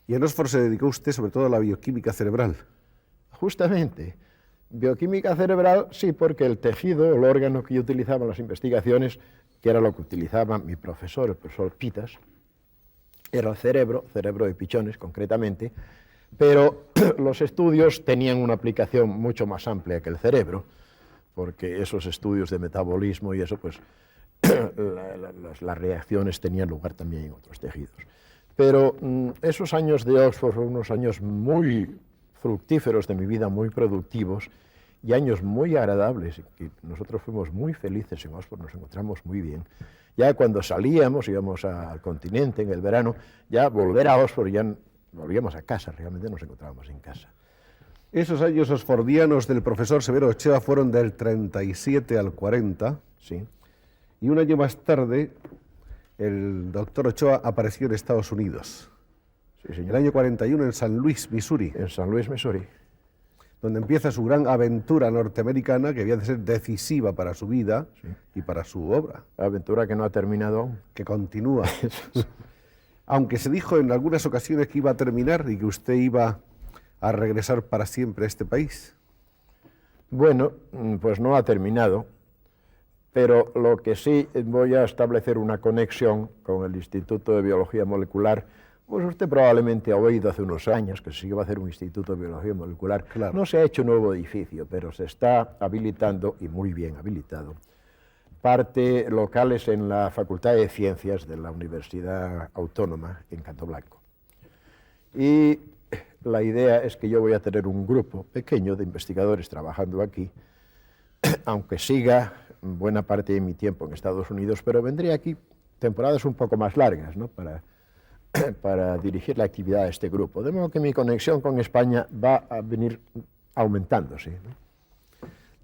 Y en Oxford se dedicó usted sobre todo a la bioquímica cerebral. Justamente. Bioquímica cerebral, sí, porque el tejido, el órgano que yo utilizaba en las investigaciones, que era lo que utilizaba mi profesor, el profesor Pitas, era el cerebro de pichones concretamente, pero los estudios tenían una aplicación mucho más amplia que el cerebro, porque esos estudios de metabolismo y eso, pues las reacciones tenían lugar también en otros tejidos. Pero esos años de Oxford fueron unos años muy fructíferos de mi vida, muy productivos y años muy agradables, que nosotros fuimos muy felices en Oxford, nos encontramos muy bien. Ya cuando salíamos, íbamos al continente en el verano, ya volver a Oxford, ya volvíamos a casa, realmente nos encontrábamos en casa. Esos años oxfordianos del profesor Severo Ochoa fueron del 37 al 40. Sí. Y un año más tarde, el doctor Ochoa apareció en Estados Unidos. Sí, señor. El año 41 en San Luis, Missouri. En San Luis, Missouri. Donde empieza su gran aventura norteamericana que había de ser decisiva para su vida y para su obra. Aventura que no ha terminado aún. Que continúa. Aunque se dijo en algunas ocasiones que iba a terminar y que usted iba a regresar para siempre a este país. Bueno, pues no ha terminado, pero lo que sí voy a establecer una conexión con el Instituto de Biología Molecular. Pues usted probablemente ha oído hace unos años que se iba a hacer un Instituto de Biología Molecular. Claro. No se ha hecho un nuevo edificio, pero se está habilitando, y muy bien habilitado, parte locales en la Facultad de Ciencias de la Universidad Autónoma en Canto Blanco. Y la idea es que yo voy a tener un grupo pequeño de investigadores trabajando aquí, aunque siga buena parte de mi tiempo en Estados Unidos, pero vendré aquí temporadas un poco más largas, ¿no?, para dirigir la actividad de este grupo. De modo que mi conexión con España va a venir aumentándose, ¿no?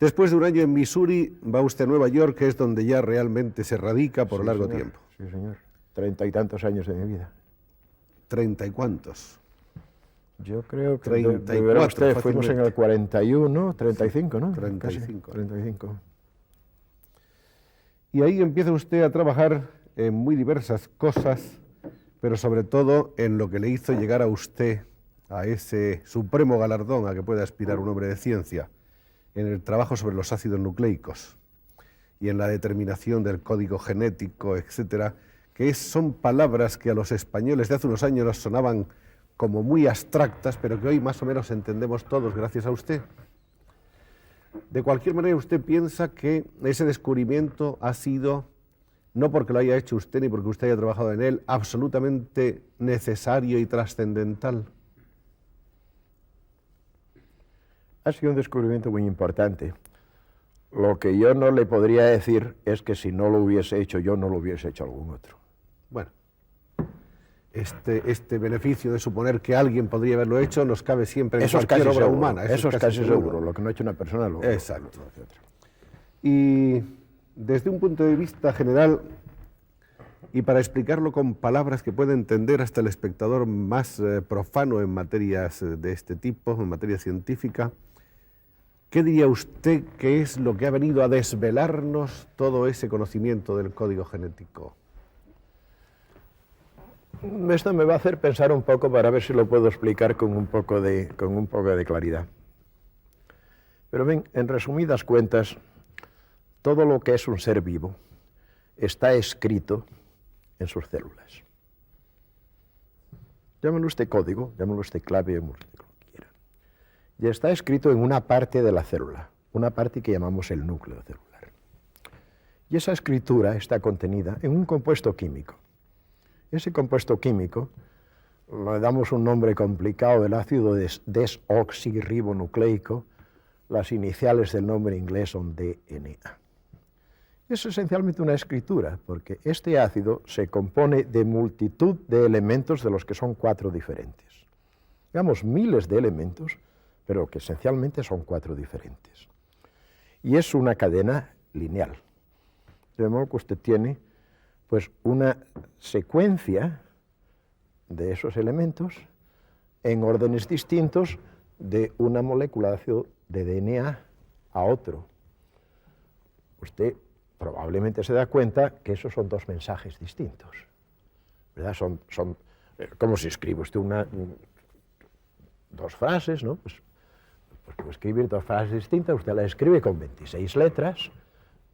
Después de un año en Missouri, va usted a Nueva York, que es donde ya realmente se radica por largo señor. tiempo. Sí, señor. 30 y tantos años de mi vida. ¿30 y cuántos? Yo creo que 34, usted, fuimos en el 41, 35, ¿no? 35. Casi, 35. Y ahí empieza usted a trabajar en muy diversas cosas, pero sobre todo en lo que le hizo llegar a usted a ese supremo galardón a que puede aspirar un hombre de ciencia, en el trabajo sobre los ácidos nucleicos y en la determinación del código genético, etcétera, que son palabras que a los españoles de hace unos años nos sonaban como muy abstractas, pero que hoy más o menos entendemos todos gracias a usted. De cualquier manera, usted piensa que ese descubrimiento ha sido, no porque lo haya hecho usted ni porque usted haya trabajado en él, absolutamente necesario y trascendental. Ha sido un descubrimiento muy importante. Lo que yo no le podría decir es que si no lo hubiese hecho yo, no lo hubiese hecho algún otro. Bueno, este beneficio de suponer que alguien podría haberlo hecho nos cabe siempre en cualquier obra humana. Eso es casi seguro. Lo que no ha hecho una persona lo hace otra. Y desde un punto de vista general, y para explicarlo con palabras que puede entender hasta el espectador más profano en materias de este tipo, en materia científica, ¿qué diría usted que es lo que ha venido a desvelarnos todo ese conocimiento del código genético? Esto me va a hacer pensar un poco para ver si lo puedo explicar con un poco de claridad. Pero bien, en resumidas cuentas, todo lo que es un ser vivo está escrito en sus células. Llámelo usted código, llámelo usted clave, llámelo usted como quiera. Y está escrito en una parte de la célula, una parte que llamamos el núcleo celular. Y esa escritura está contenida en un compuesto químico. Ese compuesto químico le damos un nombre complicado, el ácido desoxirribonucleico. Las iniciales del nombre inglés son DNA. Es esencialmente una escritura, porque este ácido se compone de multitud de elementos de los que son 4 diferentes. Digamos, miles de elementos, pero que esencialmente son 4 diferentes. y es una cadena lineal. De modo que usted tiene pues una secuencia de esos elementos en órdenes distintos de una molécula de ácido de DNA a otro. Usted probablemente se da cuenta que esos son dos mensajes distintos, ¿verdad? Son como si escribe usted dos frases, ¿no? Pues escribir dos frases distintas, usted las escribe con 26 letras,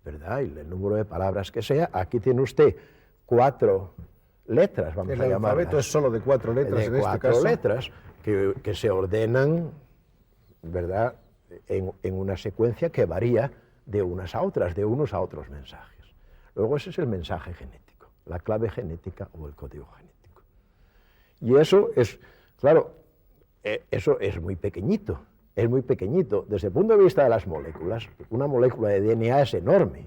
¿verdad? Y el número de palabras que sea. Aquí tiene usted 4 letras, vamos a llamarlas. El alfabeto es solo de 4 letras en este caso. 4 letras que se ordenan, ¿verdad?, en una secuencia que varía de unas a otras, de unos a otros mensajes. Luego ese es el mensaje genético, la clave genética o el código genético. Y eso es, claro, eso es muy pequeñito. Es muy pequeñito. Desde el punto de vista de las moléculas, una molécula de DNA es enorme,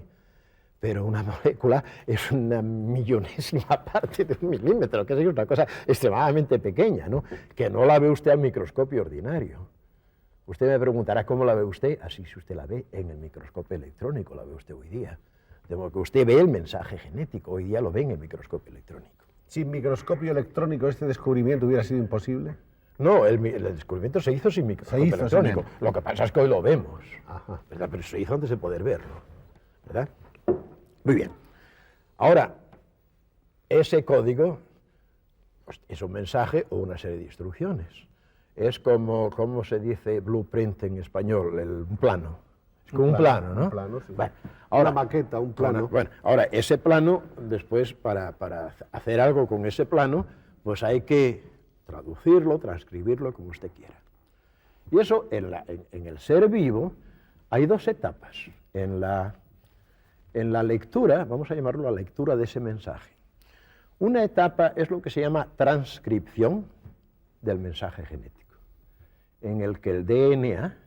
pero una molécula es una millonésima parte de un milímetro, que es una cosa extremadamente pequeña, ¿no? Que no la ve usted al microscopio ordinario. Usted me preguntará cómo la ve usted, así si usted la ve en el microscopio electrónico, la ve usted hoy día. De modo que usted ve el mensaje genético, hoy día lo ve en el microscopio electrónico. ¿Sin microscopio electrónico este descubrimiento hubiera sido imposible? No, el descubrimiento se hizo sin microscopio electrónico. Lo que pasa es que hoy lo vemos, ¿verdad? Pero se hizo antes de poder verlo, ¿verdad? Muy bien. Ahora, ese código pues, es un mensaje o una serie de instrucciones. Es como, ¿cómo se dice blueprint en español? Un plano. Es como un plano, ¿no? Un plano, sí. Bueno, ahora, una maqueta, un plano. Bueno, ahora, ese plano, después, para hacer algo con ese plano, pues hay que traducirlo, transcribirlo, como usted quiera. Y eso, en el ser vivo, hay 2 etapas. En la lectura, vamos a llamarlo la lectura de ese mensaje. Una etapa es lo que se llama transcripción del mensaje genético, en el que el DNA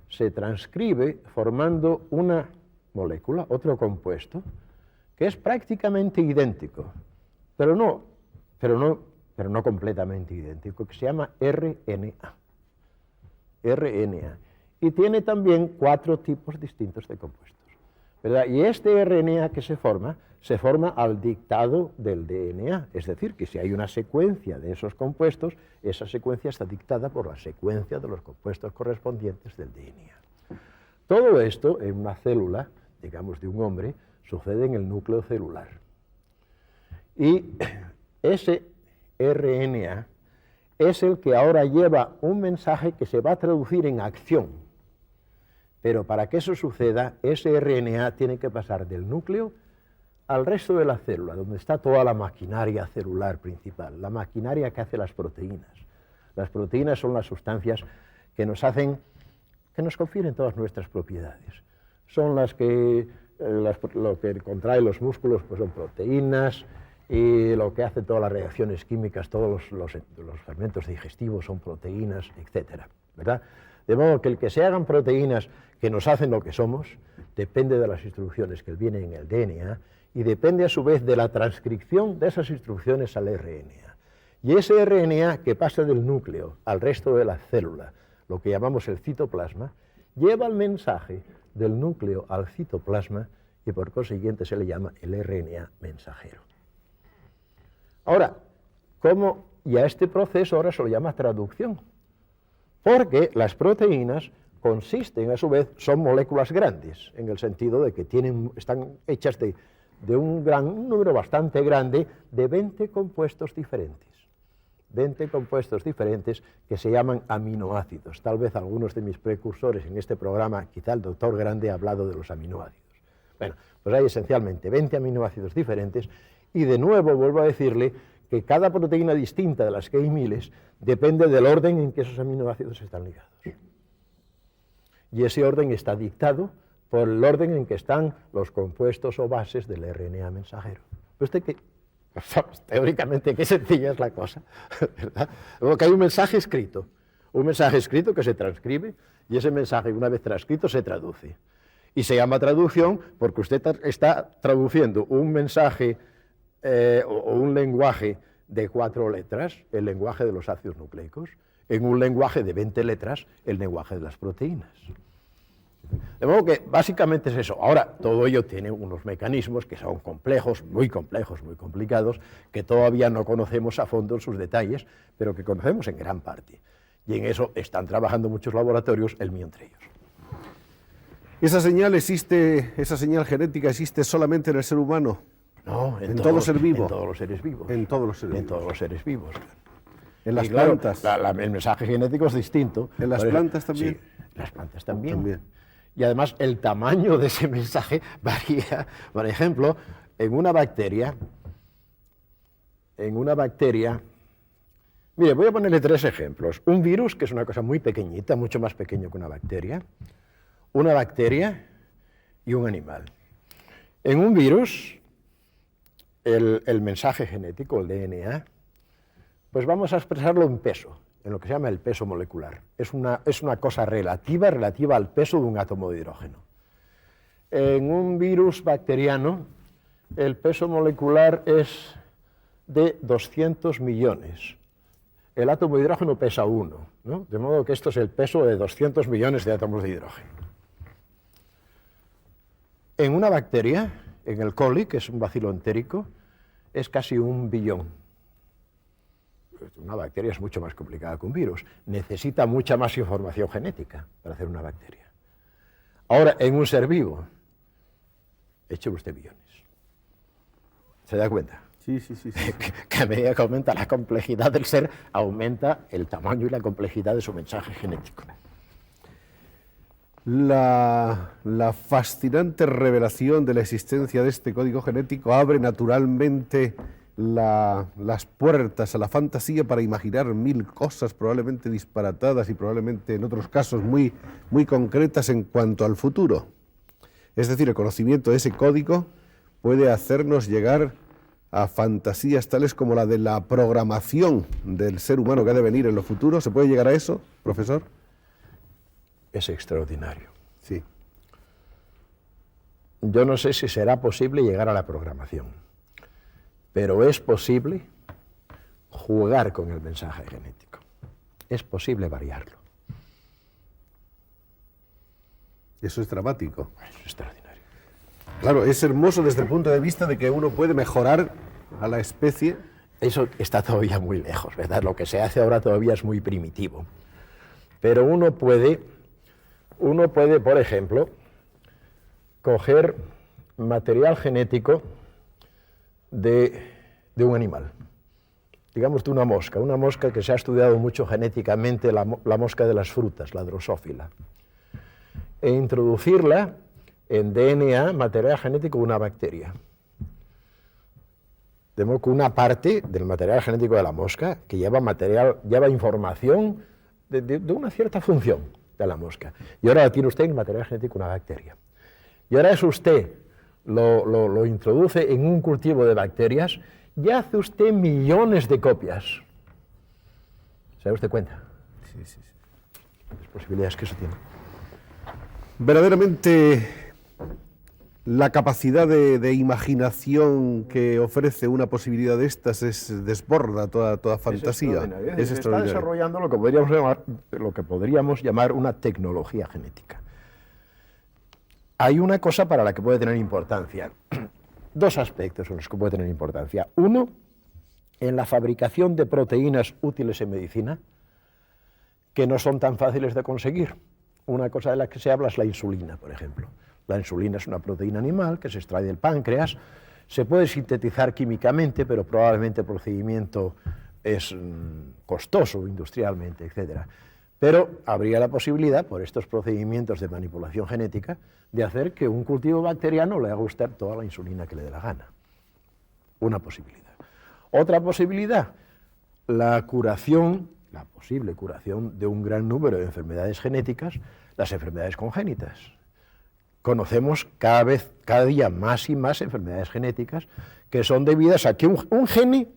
se transcribe formando una molécula, otro compuesto, que es prácticamente idéntico, pero no completamente idéntico, que se llama RNA. RNA. Y tiene también 4 tipos distintos de compuestos, ¿verdad? Y este RNA que se forma al dictado del DNA, es decir, que si hay una secuencia de esos compuestos, esa secuencia está dictada por la secuencia de los compuestos correspondientes del DNA. Todo esto en una célula, digamos de un hombre, sucede en el núcleo celular. Y ese RNA es el que ahora lleva un mensaje que se va a traducir en acción. Pero para que eso suceda, ese RNA tiene que pasar del núcleo al resto de la célula, donde está toda la maquinaria celular principal, la maquinaria que hace las proteínas. Las proteínas son las sustancias que nos confieren todas nuestras propiedades. Son las que, lo que contrae los músculos, pues son proteínas, y lo que hace todas las reacciones químicas, todos los fermentos digestivos son proteínas, etcétera, ¿verdad? De modo que el que se hagan proteínas que nos hacen lo que somos, depende de las instrucciones que vienen en el DNA, y depende a su vez de la transcripción de esas instrucciones al RNA. Y ese RNA que pasa del núcleo al resto de la célula, lo que llamamos el citoplasma, lleva el mensaje del núcleo al citoplasma y por consiguiente se le llama el RNA mensajero. Ahora, y a este proceso ahora se lo llama traducción, porque las proteínas consisten, a su vez, son moléculas grandes, en el sentido de que están hechas de un número bastante grande de 20 compuestos diferentes. 20 compuestos diferentes que se llaman aminoácidos. Tal vez algunos de mis precursores en este programa, quizá el doctor Grande, ha hablado de los aminoácidos. Bueno, pues hay esencialmente 20 aminoácidos diferentes y de nuevo vuelvo a decirle que cada proteína distinta de las que hay miles depende del orden en que esos aminoácidos están ligados. Y ese orden está dictado por el orden en que están los compuestos o bases del RNA mensajero. ¿Usted qué? Teóricamente, qué sencilla es la cosa, ¿verdad? Porque hay un mensaje escrito que se transcribe, y ese mensaje, una vez transcrito, se traduce. Y se llama traducción porque usted está traduciendo un mensaje o un lenguaje de 4 letras, el lenguaje de los ácidos nucleicos, en un lenguaje de 20 letras, el lenguaje de las proteínas. De modo que básicamente es eso. Ahora, todo ello tiene unos mecanismos que son complejos, muy complicados, que todavía no conocemos a fondo en sus detalles, pero que conocemos en gran parte. Y en eso están trabajando muchos laboratorios, el mío entre ellos. ¿Esa señal genética existe solamente en el ser humano? No, en todo ser vivo. En todos los seres vivos. En todos los seres En vivos. todos los seres vivos. En las claro, plantas. el mensaje genético es distinto. ¿En las plantas también? Sí, las plantas también. Y además el tamaño de ese mensaje varía. Por ejemplo, en una bacteria, mire, voy a ponerle 3 ejemplos. Un virus, que es una cosa muy pequeñita, mucho más pequeño que una bacteria y un animal. En un virus, el mensaje genético, el DNA, pues vamos a expresarlo en peso, en lo que se llama el peso molecular. Es una cosa relativa al peso de un átomo de hidrógeno. En un virus bacteriano, el peso molecular es de 200 millones. El átomo de hidrógeno pesa 1, ¿no? De modo que esto es el peso de 200 millones de átomos de hidrógeno. En una bacteria, en el coli, que es un bacilo entérico, es casi 1 billón. Una bacteria es mucho más complicada que un virus. Necesita mucha más información genética para hacer una bacteria. Ahora, en un ser vivo, eche usted billones. ¿Se da cuenta? Sí. Que a medida que aumenta la complejidad del ser, aumenta el tamaño y la complejidad de su mensaje genético. La fascinante revelación de la existencia de este código genético abre naturalmente las puertas a la fantasía para imaginar 1000 cosas probablemente disparatadas y probablemente en otros casos muy concretas en cuanto al futuro. Es decir, el conocimiento de ese código puede hacernos llegar a fantasías tales como la de la programación del ser humano que ha de venir en lo futuro. ¿Se puede llegar a eso, profesor? Es extraordinario. Sí. Yo no sé si será posible llegar a la programación, pero es posible jugar con el mensaje genético. Es posible variarlo. Eso es dramático. Es extraordinario. Claro, es hermoso desde el punto de vista de que uno puede mejorar a la especie. Eso está todavía muy lejos, ¿verdad? Lo que se hace ahora todavía es muy primitivo. Pero uno puede, por ejemplo, coger material genético de un animal, digamos de una mosca que se ha estudiado mucho genéticamente, la mosca de las frutas, la drosófila, e introducirla en DNA, material genético de una bacteria. De modo que una parte del material genético de la mosca, que lleva información de una cierta función de la mosca, y ahora tiene usted el material genético de una bacteria. Y ahora eso usted lo introduce en un cultivo de bacterias y hace usted millones de copias. ¿Se da usted cuenta? Sí. Las posibilidades que eso tiene. Verdaderamente, la capacidad de imaginación que ofrece una posibilidad de estas desborda toda fantasía. Es extraordinario. Está desarrollando lo que podríamos llamar una tecnología genética. Hay una cosa para la que puede tener importancia. 2 aspectos en los que puede tener importancia. Uno, en la fabricación de proteínas útiles en medicina, que no son tan fáciles de conseguir. Una cosa de la que se habla es la insulina, por ejemplo. La insulina es una proteína animal que se extrae del páncreas, se puede sintetizar químicamente, pero probablemente el procedimiento es costoso industrialmente, etc. Pero habría la posibilidad, por estos procedimientos de manipulación genética, de hacer que un cultivo bacteriano le haga usted toda la insulina que le dé la gana. Una posibilidad. Otra posibilidad, la posible curación de un gran número de enfermedades genéticas, las enfermedades congénitas. Conocemos cada día más y más enfermedades genéticas que son debidas a que un gene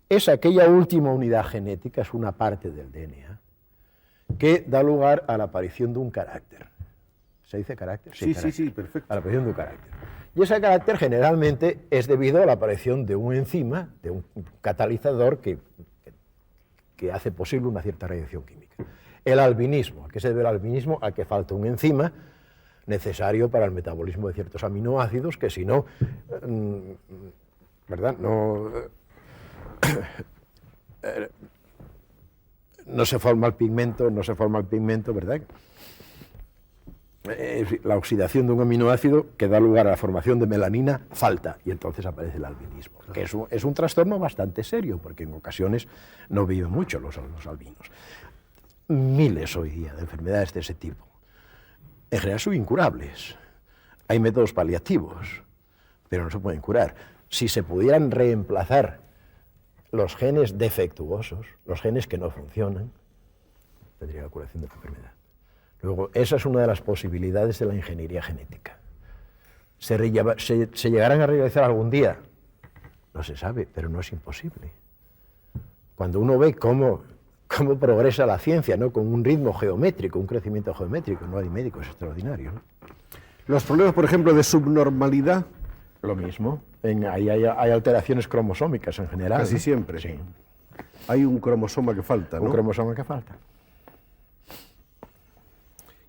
es aquella última unidad genética, es una parte del DNA, que da lugar a la aparición de un carácter. ¿Se dice carácter? Sí, perfecto. A la aparición de un carácter. Y ese carácter generalmente es debido a la aparición de un enzima, de un catalizador que hace posible una cierta reacción química. El albinismo, ¿a qué se debe el albinismo? A que falta un enzima necesario para el metabolismo de ciertos aminoácidos que si no, ¿verdad? No se forma el pigmento, ¿verdad? La oxidación de un aminoácido que da lugar a la formación de melanina falta y entonces aparece el albinismo, que es un trastorno bastante serio porque en ocasiones no viven mucho los albinos. Miles hoy día de enfermedades de ese tipo. En general son incurables. Hay métodos paliativos, pero no se pueden curar. Si se pudieran reemplazar los genes defectuosos, los genes que no funcionan, tendría la curación de la enfermedad. Luego, esa es una de las posibilidades de la ingeniería genética. ¿Se llegarán a realizar algún día? No se sabe, pero no es imposible. Cuando uno ve cómo progresa la ciencia, ¿no? Con un ritmo geométrico, un crecimiento geométrico, no hay médicos, es extraordinario, ¿no? Los problemas, por ejemplo, de subnormalidad. Lo mismo. Ahí hay alteraciones cromosómicas en general. Casi siempre. Sí. Hay un cromosoma que falta, ¿no? Un cromosoma que falta.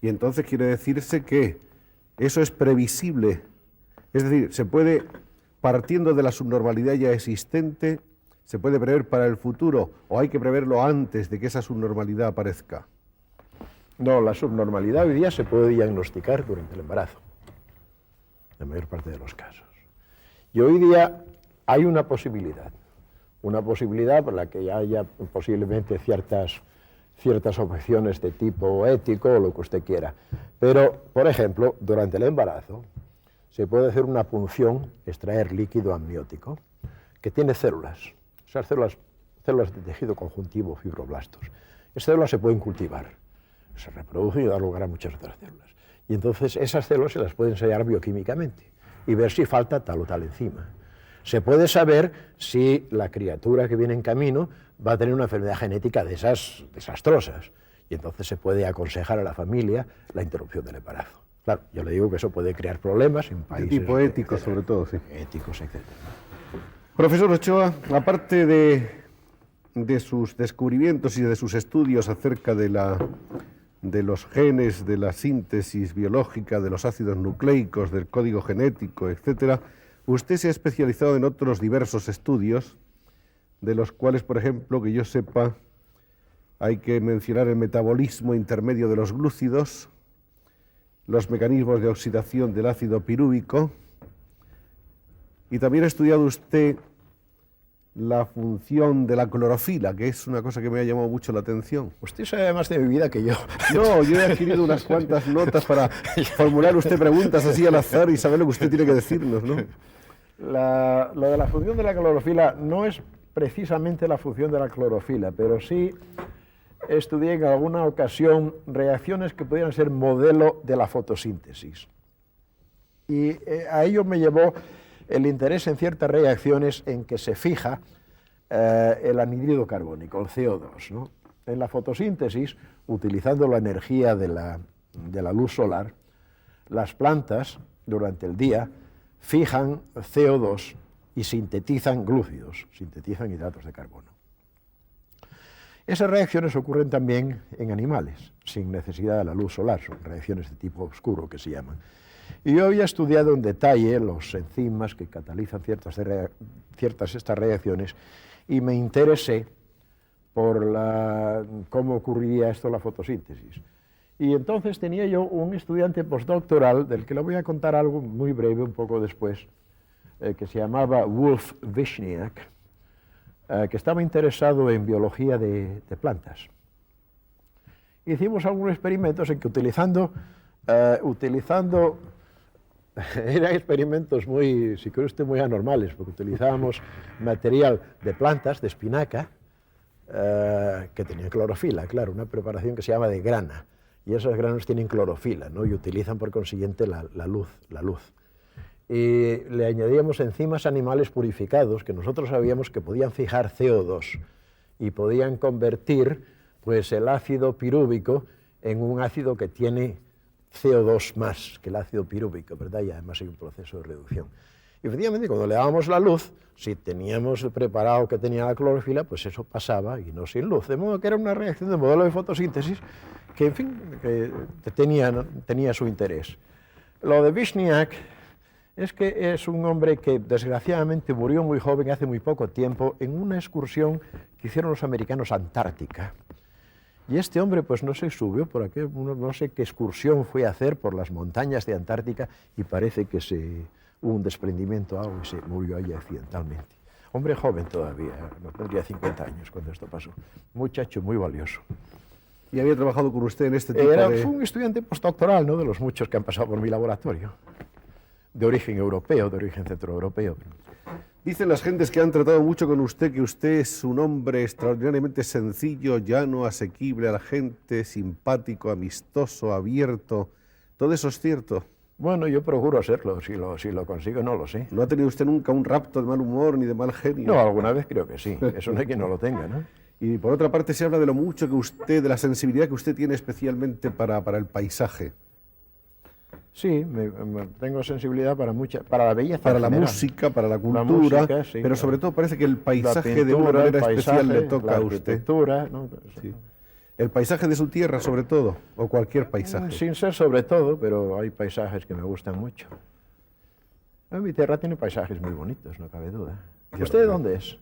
Y entonces quiere decirse que eso es previsible. Es decir, se puede, partiendo de la subnormalidad ya existente, se puede prever para el futuro, o hay que preverlo antes de que esa subnormalidad aparezca. No, la subnormalidad hoy día se puede diagnosticar durante el embarazo, en la mayor parte de los casos. Y hoy día hay una posibilidad por la que haya posiblemente ciertas objeciones de tipo ético o lo que usted quiera. Pero, por ejemplo, durante el embarazo se puede hacer una punción, extraer líquido amniótico, que tiene células. Esas células de tejido conjuntivo, fibroblastos. Esas células se pueden cultivar, se reproducen y dan lugar a muchas otras células. Y entonces esas células se las puede ensayar bioquímicamente y ver si falta tal o tal enzima. Se puede saber si la criatura que viene en camino va a tener una enfermedad genética de esas desastrosas. Y entonces se puede aconsejar a la familia la interrupción del embarazo. Claro, yo le digo que eso puede crear problemas en países... De tipo ético, sobre todo, sí. Éticos, etc. Profesor Ochoa, aparte de sus descubrimientos y de sus estudios acerca de los genes, de la síntesis biológica, de los ácidos nucleicos, del código genético, etcétera, usted se ha especializado en otros diversos estudios, de los cuales, por ejemplo, que yo sepa, hay que mencionar el metabolismo intermedio de los glúcidos, los mecanismos de oxidación del ácido pirúvico, y también ha estudiado usted la función de la clorofila, que es una cosa que me ha llamado mucho la atención. Usted sabe más de mi vida que yo. No, yo he adquirido unas cuantas notas para formular usted preguntas así al azar y saber lo que usted tiene que decirnos, ¿no? Lo de la función de la clorofila no es precisamente la función de la clorofila, pero sí estudié en alguna ocasión reacciones que podían ser modelo de la fotosíntesis. Y a ello me llevó el interés en ciertas reacciones en que se fija el anhídrido carbónico, el CO2, ¿no? En la fotosíntesis, utilizando la energía de la luz solar, las plantas durante el día fijan CO2 y sintetizan glúcidos, sintetizan hidratos de carbono. Esas reacciones ocurren también en animales, sin necesidad de la luz solar, son reacciones de tipo oscuro que se llaman. Y yo había estudiado en detalle los enzimas que catalizan ciertas estas reacciones y me interesé por cómo ocurriría esto en la fotosíntesis. Y entonces tenía yo un estudiante postdoctoral, del que le voy a contar algo muy breve un poco después, que se llamaba Wolf Wishniak, que estaba interesado en biología de plantas. Hicimos algunos experimentos en que utilizando eran experimentos muy, si quiere usted, muy anormales, porque utilizábamos material de plantas, de espinaca, que tenían clorofila, claro, una preparación que se llama de grana, y esos granos tienen clorofila, ¿no? Y utilizan por consiguiente la luz. Y le añadíamos enzimas animales purificados que nosotros sabíamos que podían fijar CO2 y podían convertir pues, el ácido pirúvico en un ácido que tiene CO2 más que el ácido pirúvico, ¿verdad? Y además hay un proceso de reducción. Y efectivamente, cuando le dábamos la luz, si teníamos el preparado que tenía la clorofila, pues eso pasaba y no sin luz. De modo que era una reacción de modelo de fotosíntesis que, en fin, que tenía su interés. Lo de Vishniac es que es un hombre que desgraciadamente murió muy joven, hace muy poco tiempo, en una excursión que hicieron los americanos a Antártica. Y este hombre, pues no se subió por aquí, no sé qué excursión fue a hacer por las montañas de Antártica y parece que hubo un desprendimiento, algo, y se murió allí accidentalmente. Hombre joven todavía, no tendría 50 años cuando esto pasó. Muchacho muy valioso. ¿Y había trabajado con usted en este tipo de...? Fue un estudiante postdoctoral, ¿no?, de los muchos que han pasado por mi laboratorio. De origen europeo, de origen centroeuropeo. Dicen las gentes que han tratado mucho con usted que usted es un hombre extraordinariamente sencillo, llano, asequible a la gente, simpático, amistoso, abierto. ¿Todo eso es cierto? Bueno, yo procuro serlo. Si lo consigo, no lo sé. ¿No ha tenido usted nunca un rapto de mal humor ni de mal genio? No, alguna vez creo que sí. Eso no hay quien no lo tenga, ¿no? Y por otra parte se habla de lo mucho que usted, de la sensibilidad que usted tiene especialmente para el paisaje. Sí, tengo sensibilidad para la belleza. Para la música, para la cultura, música, sí, pero sobre todo parece que el paisaje pintura, de una manera especial le la toca a usted. arquitectura, ¿no? Sí. El paisaje de su tierra, sobre todo, o cualquier paisaje. Sin ser sobre todo, pero hay paisajes que me gustan mucho. Mi tierra tiene paisajes muy bonitos, no cabe duda. ¿Usted de dónde es?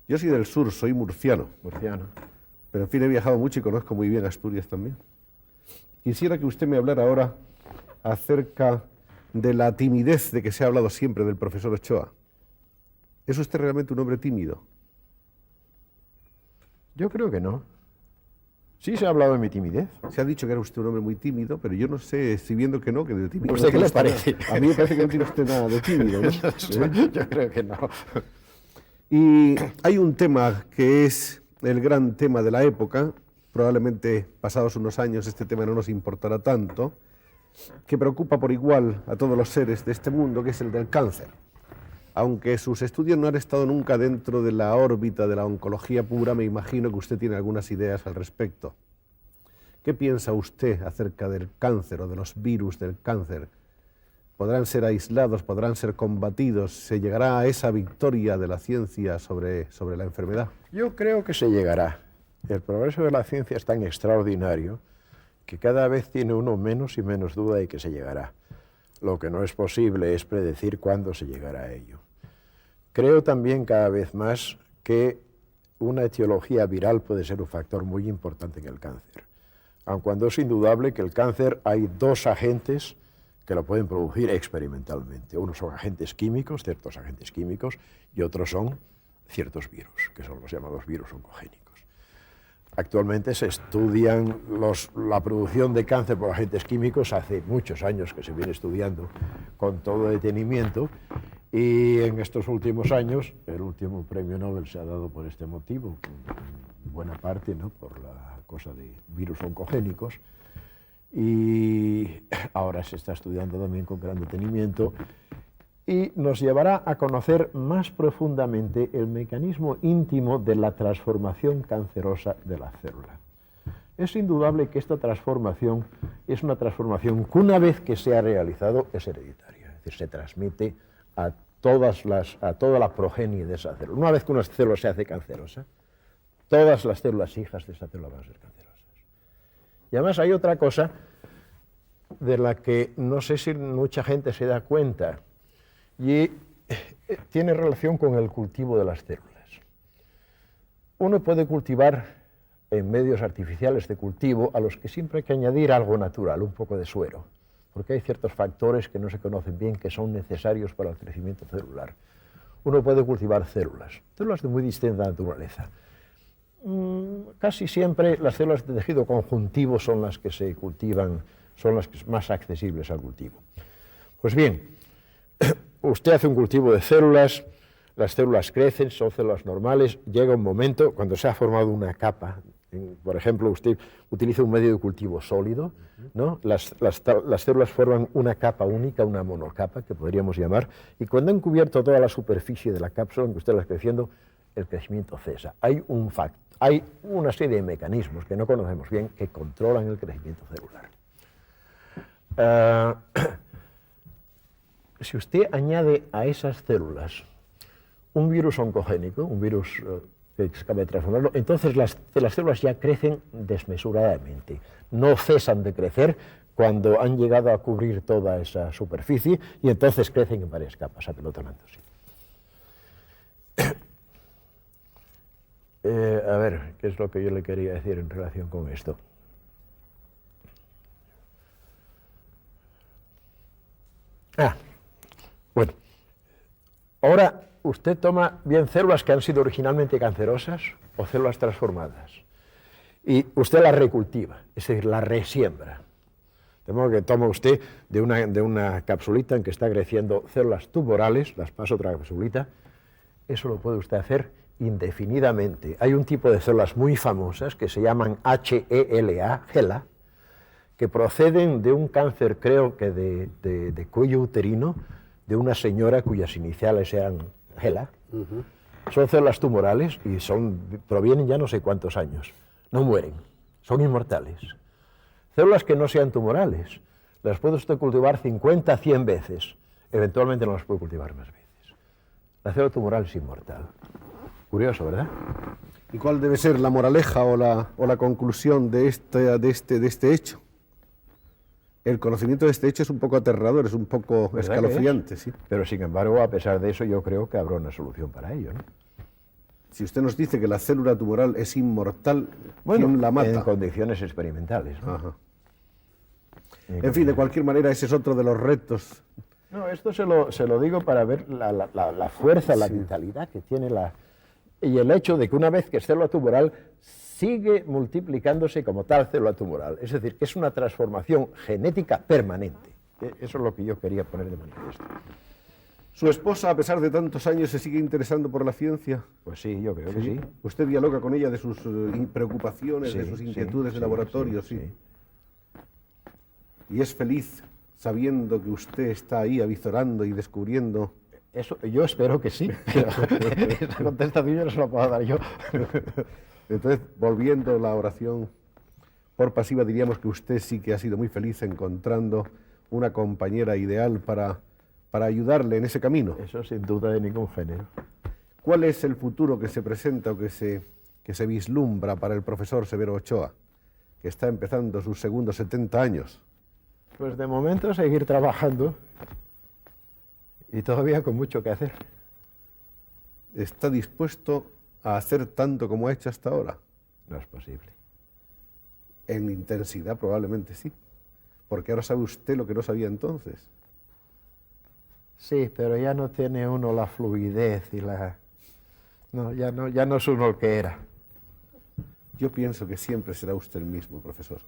Yo soy del sur, soy murciano. Murciano. Pero en fin, he viajado mucho y conozco muy bien Asturias también. Quisiera que usted me hablara ahora acerca de la timidez de que se ha hablado siempre del profesor Ochoa. ¿Es usted realmente un hombre tímido? Yo creo que no. Sí se ha hablado de mi timidez. Se ha dicho que era usted un hombre muy tímido, pero yo no sé, estoy viendo que no, que de tímido. ¿Usted qué le parece? A mí me parece que no tiene usted nada de tímido, ¿no? Yo creo que no. Y hay un tema que es el gran tema de la época, probablemente pasados unos años este tema no nos importará tanto, que preocupa por igual a todos los seres de este mundo, que es el del cáncer. Aunque sus estudios no han estado nunca dentro de la órbita de la oncología pura, me imagino que usted tiene algunas ideas al respecto. ¿Qué piensa usted acerca del cáncer o de los virus del cáncer? ¿Podrán ser aislados, podrán ser combatidos? ¿Se llegará a esa victoria de la ciencia sobre la enfermedad? Yo creo que se llegará. El progreso de la ciencia es tan extraordinario que cada vez tiene uno menos y menos duda de que se llegará. Lo que no es posible es predecir cuándo se llegará a ello. Creo también cada vez más que una etiología viral puede ser un factor muy importante en el cáncer. Aun cuando es indudable que el cáncer hay dos agentes que lo pueden producir experimentalmente. Unos son agentes químicos, ciertos agentes químicos, y otros son ciertos virus, que son los llamados virus oncogénicos. Actualmente se estudian la producción de cáncer por agentes químicos, hace muchos años que se viene estudiando con todo detenimiento, y en estos últimos años el último premio Nobel se ha dado por este motivo, en buena parte, ¿no?, por la cosa de virus oncogénicos, y ahora se está estudiando también con gran detenimiento, y nos llevará a conocer más profundamente el mecanismo íntimo de la transformación cancerosa de la célula. Es indudable que esta transformación es una transformación que una vez que se ha realizado es hereditaria, es decir, se transmite a toda la progenie de esa célula. Una vez que una célula se hace cancerosa, todas las células hijas de esa célula van a ser cancerosas. Y además hay otra cosa de la que no sé si mucha gente se da cuenta, y tiene relación con el cultivo de las células. Uno puede cultivar en medios artificiales de cultivo a los que siempre hay que añadir algo natural, un poco de suero, porque hay ciertos factores que no se conocen bien que son necesarios para el crecimiento celular. Uno puede cultivar células de muy distinta naturaleza. Casi siempre las células de tejido conjuntivo son las que se cultivan, son las más accesibles al cultivo. Pues bien, usted hace un cultivo de células, las células crecen, son células normales, llega un momento cuando se ha formado una capa, por ejemplo, usted utiliza un medio de cultivo sólido, ¿no? Las células forman una capa única, una monocapa que podríamos llamar, y cuando han cubierto toda la superficie de la cápsula en que usted la está creciendo, el crecimiento cesa. Hay una serie de mecanismos que no conocemos bien que controlan el crecimiento celular. Si usted añade a esas células un virus oncogénico, un virus que es capaz de transformarlo, entonces las células ya crecen desmesuradamente. No cesan de crecer, cuando han llegado a cubrir toda esa superficie y entonces crecen en varias capas, apelotonándose. A ver, ¿qué es lo que yo le quería decir en relación con esto? Bueno, ahora usted toma bien células que han sido originalmente cancerosas o células transformadas y usted las recultiva, es decir, las resiembra. De modo que toma usted de una capsulita en que está creciendo células tumorales, las pasa a otra capsulita, eso lo puede usted hacer indefinidamente. Hay un tipo de células muy famosas que se llaman HELA, que proceden de un cáncer, creo que de cuello uterino, de una señora cuyas iniciales eran HELA. Son células tumorales y provienen ya no sé cuántos años. No mueren, son inmortales. Células que no sean tumorales, las puede usted cultivar 50, 100 veces. Eventualmente no las puede cultivar más veces. La célula tumoral es inmortal. Curioso, ¿verdad? ¿Y cuál debe ser la moraleja o la conclusión de este hecho? El conocimiento de este hecho es un poco aterrador, es un poco escalofriante, sí. Pero sin embargo, a pesar de eso, yo creo que habrá una solución para ello, ¿no? Si usted nos dice que la célula tumoral es inmortal, bueno, ¿quién la mata? En condiciones experimentales, ¿no? Ajá. En fin, de cualquier manera, ese es otro de los retos. No, esto se lo digo para ver la fuerza, la vitalidad que tiene y el hecho de que una vez que es célula tumoral, sigue multiplicándose como tal célula tumoral. Es decir, que es una transformación genética permanente. Eso es lo que yo quería poner de manifiesto. ¿Su esposa, a pesar de tantos años, se sigue interesando por la ciencia? Pues sí, yo creo que sí. ¿Usted dialoga con ella de sus preocupaciones, de sus inquietudes de laboratorio? Sí. ¿Y es feliz sabiendo que usted está ahí avizorando y descubriendo? Eso, yo espero que sí, pero esa contestación yo no se la puedo dar yo. Entonces, volviendo a la oración por pasiva, diríamos que usted sí que ha sido muy feliz encontrando una compañera ideal para ayudarle en ese camino. Eso sin duda de ningún género. ¿Cuál es el futuro que se presenta o que se vislumbra para el profesor Severo Ochoa, que está empezando sus segundos 70 años? Pues de momento seguir trabajando y todavía con mucho que hacer. ¿Está dispuesto a hacer tanto como ha hecho hasta ahora? No es posible. En intensidad probablemente sí, porque ahora sabe usted lo que no sabía entonces. Sí, pero ya no tiene uno la fluidez y No, ya no es uno el que era. Yo pienso que siempre será usted el mismo, profesor.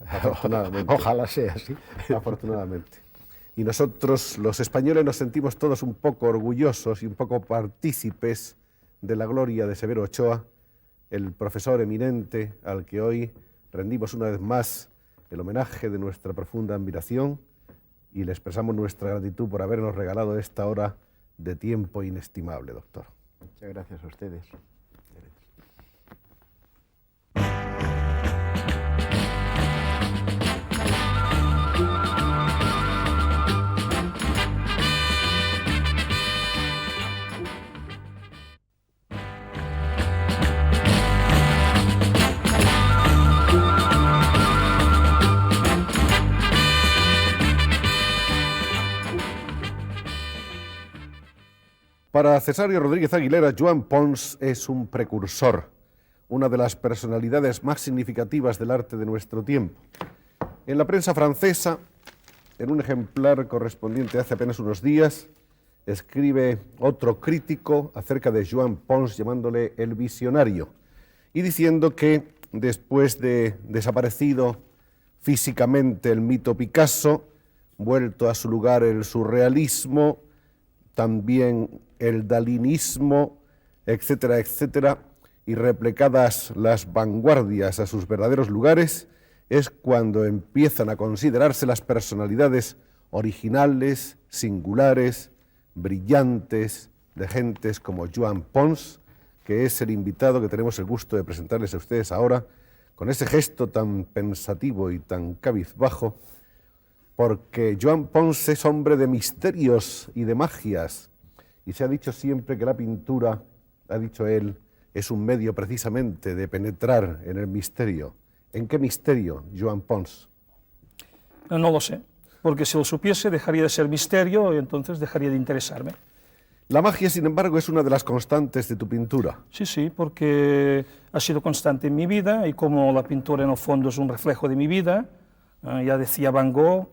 Afortunadamente. Ojalá sea así. Afortunadamente. Y nosotros, los españoles, nos sentimos todos un poco orgullosos y un poco partícipes de la gloria de Severo Ochoa, el profesor eminente al que hoy rendimos una vez más el homenaje de nuestra profunda admiración y le expresamos nuestra gratitud por habernos regalado esta hora de tiempo inestimable, doctor. Muchas gracias a ustedes. Para Cesario Rodríguez Aguilera, Joan Pons es un precursor, una de las personalidades más significativas del arte de nuestro tiempo. En la prensa francesa, en un ejemplar correspondiente hace apenas unos días, escribe otro crítico acerca de Joan Pons llamándole el visionario y diciendo que después de desaparecido físicamente el mito Picasso, vuelto a su lugar el surrealismo, también el dalinismo, etcétera, etcétera, y replegadas las vanguardias a sus verdaderos lugares, es cuando empiezan a considerarse las personalidades originales, singulares, brillantes, de gentes como Joan Pons, que es el invitado que tenemos el gusto de presentarles a ustedes ahora, con ese gesto tan pensativo y tan cabizbajo, porque Joan Pons es hombre de misterios y de magias, y se ha dicho siempre que la pintura, ha dicho él, es un medio precisamente de penetrar en el misterio. ¿En qué misterio, Joan Pons? No lo sé, porque si lo supiese dejaría de ser misterio y entonces dejaría de interesarme. La magia, sin embargo, es una de las constantes de tu pintura. Sí, sí, porque ha sido constante en mi vida y como la pintura en el fondo es un reflejo de mi vida, ya decía Van Gogh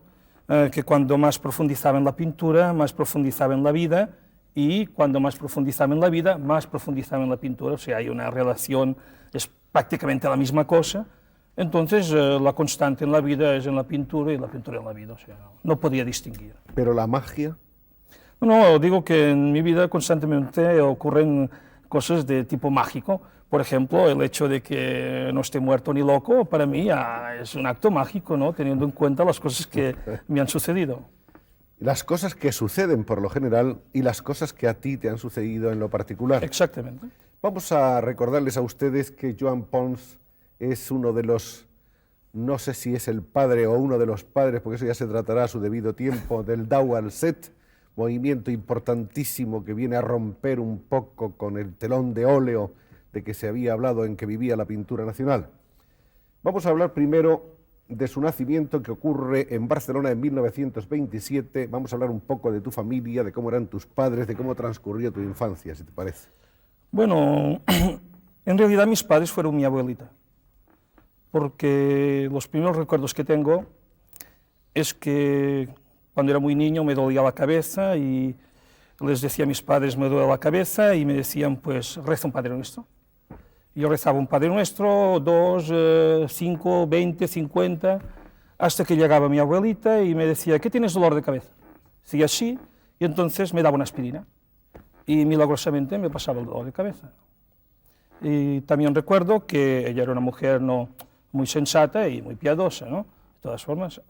que cuando más profundizaba en la pintura, más profundizaba en la vida y cuando más profundizaba en la vida, más profundizaba en la pintura, o sea, hay una relación, es prácticamente la misma cosa. Entonces, la constante en la vida es en la pintura y la pintura en la vida, o sea, no podía distinguir. Pero la magia... No, digo que en mi vida constantemente ocurren cosas de tipo mágico. Por ejemplo, el hecho de que no esté muerto ni loco, para mí es un acto mágico, ¿no? Teniendo en cuenta las cosas que me han sucedido. Las cosas que suceden por lo general y las cosas que a ti te han sucedido en lo particular. Exactamente. Vamos a recordarles a ustedes que Joan Pons es uno de los, no sé si es el padre o uno de los padres, porque eso ya se tratará a su debido tiempo, del Dau al Set, movimiento importantísimo que viene a romper un poco con el telón de óleo de que se había hablado en que vivía la pintura nacional. Vamos a hablar primero de su nacimiento, que ocurre en Barcelona en 1927. Vamos a hablar un poco de tu familia, de cómo eran tus padres, de cómo transcurrió tu infancia, si te parece. Bueno, en realidad mis padres fueron mi abuelita, porque los primeros recuerdos que tengo es que cuando era muy niño me dolía la cabeza y les decía a mis padres me duele la cabeza y me decían pues reza un Padre Nuestro. Yo rezaba un Padre Nuestro, 2, 5, 20, 50, hasta que llegaba mi abuelita y me decía, ¿qué tienes dolor de cabeza? Decía sí, y entonces me daba una aspirina y milagrosamente me pasaba el dolor de cabeza. Y también recuerdo que ella era una mujer no muy sensata y muy piadosa, ¿no? De todas formas.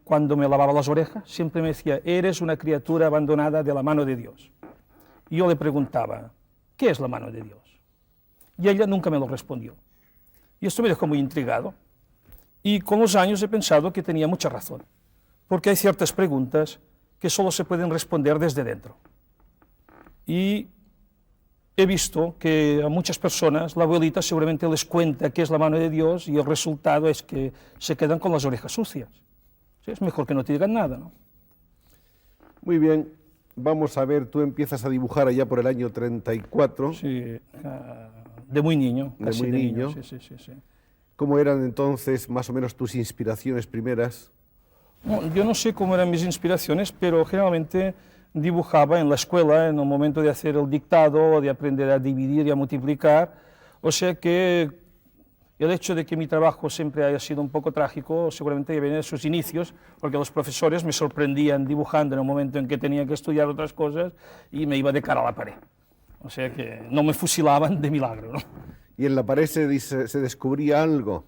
Cuando me lavaba las orejas, siempre me decía, eres una criatura abandonada de la mano de Dios. Y yo le preguntaba, ¿qué es la mano de Dios? Y ella nunca me lo respondió. Y esto me dejó muy intrigado. Y con los años he pensado que tenía mucha razón, porque hay ciertas preguntas que solo se pueden responder desde dentro. Y he visto que a muchas personas la abuelita seguramente les cuenta qué es la mano de Dios y el resultado es que se quedan con las orejas sucias. Es mejor que no te digan nada, ¿no? Muy bien, vamos a ver, tú empiezas a dibujar allá por el año 34. Sí, de muy niño. Casi de muy niño. Sí. ¿Cómo eran entonces más o menos tus inspiraciones primeras? No, yo no sé cómo eran mis inspiraciones, pero generalmente dibujaba en la escuela, en el momento de hacer el dictado, de aprender a dividir y a multiplicar, o sea que el hecho de que mi trabajo siempre haya sido un poco trágico, seguramente viene de sus inicios, porque los profesores me sorprendían dibujando en el momento en que tenía que estudiar otras cosas y me iba de cara a la pared. O sea que no me fusilaban de milagro, ¿no? ¿Y en la pared se descubría algo?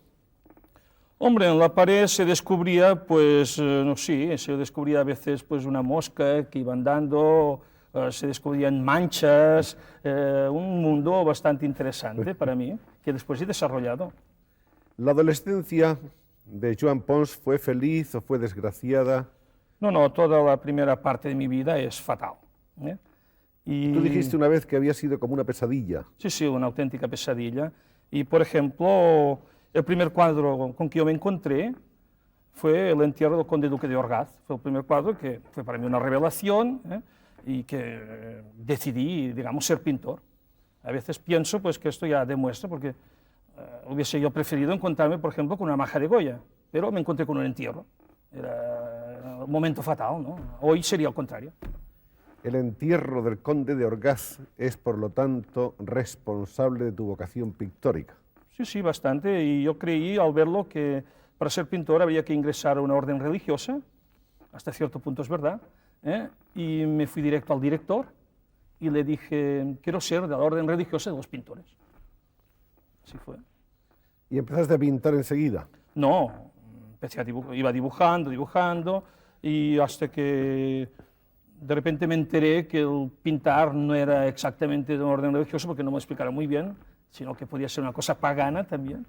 Hombre, en la pared se descubría, pues, no sé, se descubría a veces pues una mosca que iba andando, se descubrían manchas, un mundo bastante interesante para mí, que después he desarrollado. ¿La adolescencia de Joan Pons fue feliz o fue desgraciada? No, toda la primera parte de mi vida es fatal. Y tú dijiste una vez que había sido como una pesadilla. Sí, una auténtica pesadilla. Y, por ejemplo, el primer cuadro con que yo me encontré fue el entierro del conde duque de Orgaz. Fue el primer cuadro que fue para mí una revelación y que decidí, digamos, ser pintor. A veces pienso pues, que esto ya demuestra, porque hubiese yo preferido encontrarme, por ejemplo, con una maja de Goya, pero me encontré con un entierro. Era un momento fatal, ¿no? Hoy sería al contrario. El entierro del conde de Orgaz es, por lo tanto, responsable de tu vocación pictórica. Sí, bastante. Y yo creí, al verlo, que para ser pintor había que ingresar a una orden religiosa, hasta cierto punto es verdad, y me fui directo al director y le dije, quiero ser de la orden religiosa de los pintores. Así fue. ¿Y empezaste a pintar enseguida? No, empecé iba dibujando, y hasta que de repente me enteré que el pintar no era exactamente de un orden religioso, porque no me explicaron muy bien, sino que podía ser una cosa pagana también.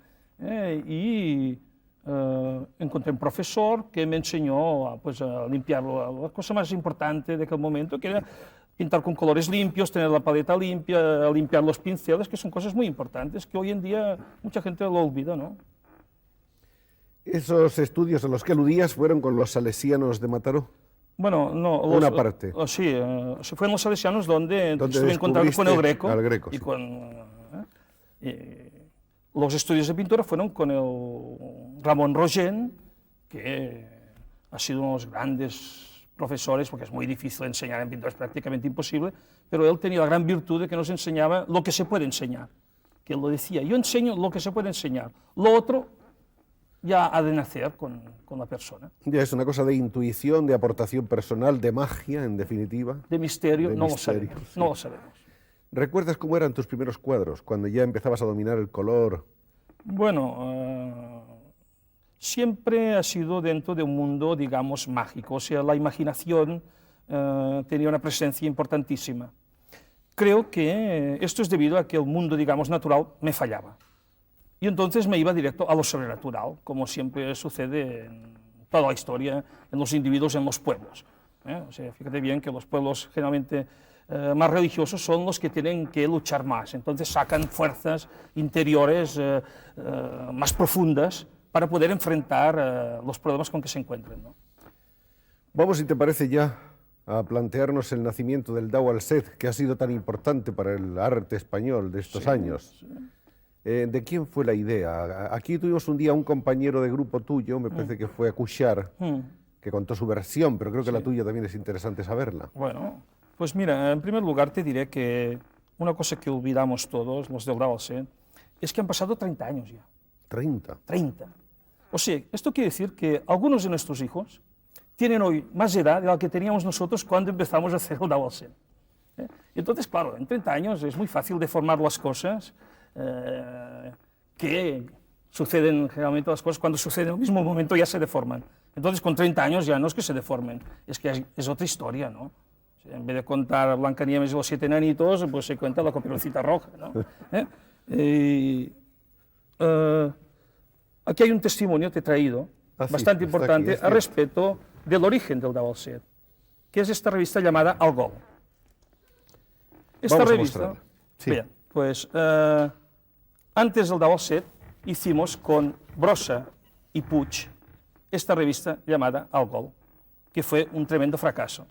Encontré un profesor que me enseñó pues, a limpiarlo, la cosa más importante de aquel momento, que era pintar con colores limpios, tener la paleta limpia, limpiar los pinceles, que son cosas muy importantes, que hoy en día mucha gente lo olvida, ¿no? ¿Esos estudios a los que aludías fueron con los salesianos de Mataró? Bueno, no. Una parte. Sí, fue en los salesianos donde estuve en contacto con el Greco. Al Greco, y sí. Los estudios de pintura fueron con el Ramón Rogent, que ha sido uno de los grandes profesores, porque es muy difícil enseñar en pintura, es prácticamente imposible, pero él tenía la gran virtud de que nos enseñaba lo que se puede enseñar. Que él lo decía, yo enseño lo que se puede enseñar, lo otro ya ha de nacer con la persona. Ya es una cosa de intuición, de aportación personal, de magia, en definitiva. De misterio, no misterio, lo sabemos, sí. no lo sabemos. ¿Recuerdas cómo eran tus primeros cuadros, cuando ya empezabas a dominar el color? Bueno, siempre ha sido dentro de un mundo, digamos, mágico, o sea, la imaginación tenía una presencia importantísima. Creo que esto es debido a que el mundo, digamos, natural me fallaba. Y entonces me iba directo a lo sobrenatural, como siempre sucede en toda la historia, en los individuos, en los pueblos. O sea, fíjate bien que los pueblos generalmente más religiosos son los que tienen que luchar más, entonces sacan fuerzas interiores más profundas para poder enfrentar los problemas con que se encuentren, ¿no? Vamos, si te parece, ya a plantearnos el nacimiento del Dao al Set, que ha sido tan importante para el arte español de estos años. Sí. ¿De quién fue la idea? Aquí tuvimos un día un compañero de grupo tuyo, me parece que fue Cuixart, que contó su versión, pero creo que la tuya también es interesante saberla. Bueno, pues mira, en primer lugar te diré que una cosa que olvidamos todos, los del Dao al Set, es que han pasado 30 años ya. 30. 30. O sea, esto quiere decir que algunos de nuestros hijos tienen hoy más edad de la que teníamos nosotros cuando empezamos a hacer el Dao al Set. Entonces, claro, en 30 años es muy fácil deformar las cosas, que suceden generalmente las cosas cuando suceden en el mismo momento ya se deforman. Entonces con 30 años ya no es que se deformen, es que es otra historia, ¿no? O sea, en vez de contar Blancanieves y los 7 enanitos, pues se cuenta la Caperucita Roja, ¿no? Aquí hay un testimonio que he traído, bastante importante, a respecto del origen del Dao al Set, que es esta revista llamada Algol. Esta Vamos revista, a mostrarla. Sí. bien, pues antes del Dao al Set hicimos con Brossa y Puig esta revista llamada Algol, que fue un tremendo fracaso,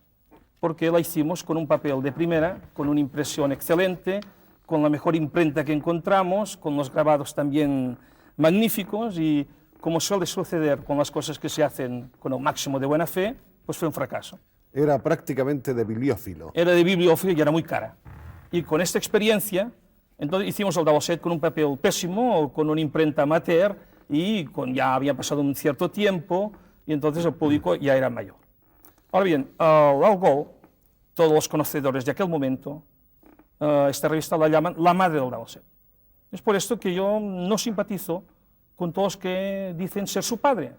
porque la hicimos con un papel de primera, con una impresión excelente, con la mejor imprenta que encontramos, con los grabados también magníficos y, como suele suceder con las cosas que se hacen con el máximo de buena fe, pues fue un fracaso. Era prácticamente de bibliófilo. Era de bibliófilo y era muy cara. Y con esta experiencia, entonces hicimos el Dao al Set con un papel pésimo, con una imprenta amateur, y ya había pasado un cierto tiempo, y entonces el público ya era mayor. Ahora bien, Algol, todos los conocedores de aquel momento, esta revista la llaman la madre del Dao al Set. Es por esto que yo no simpatizo con todos que dicen ser su padre,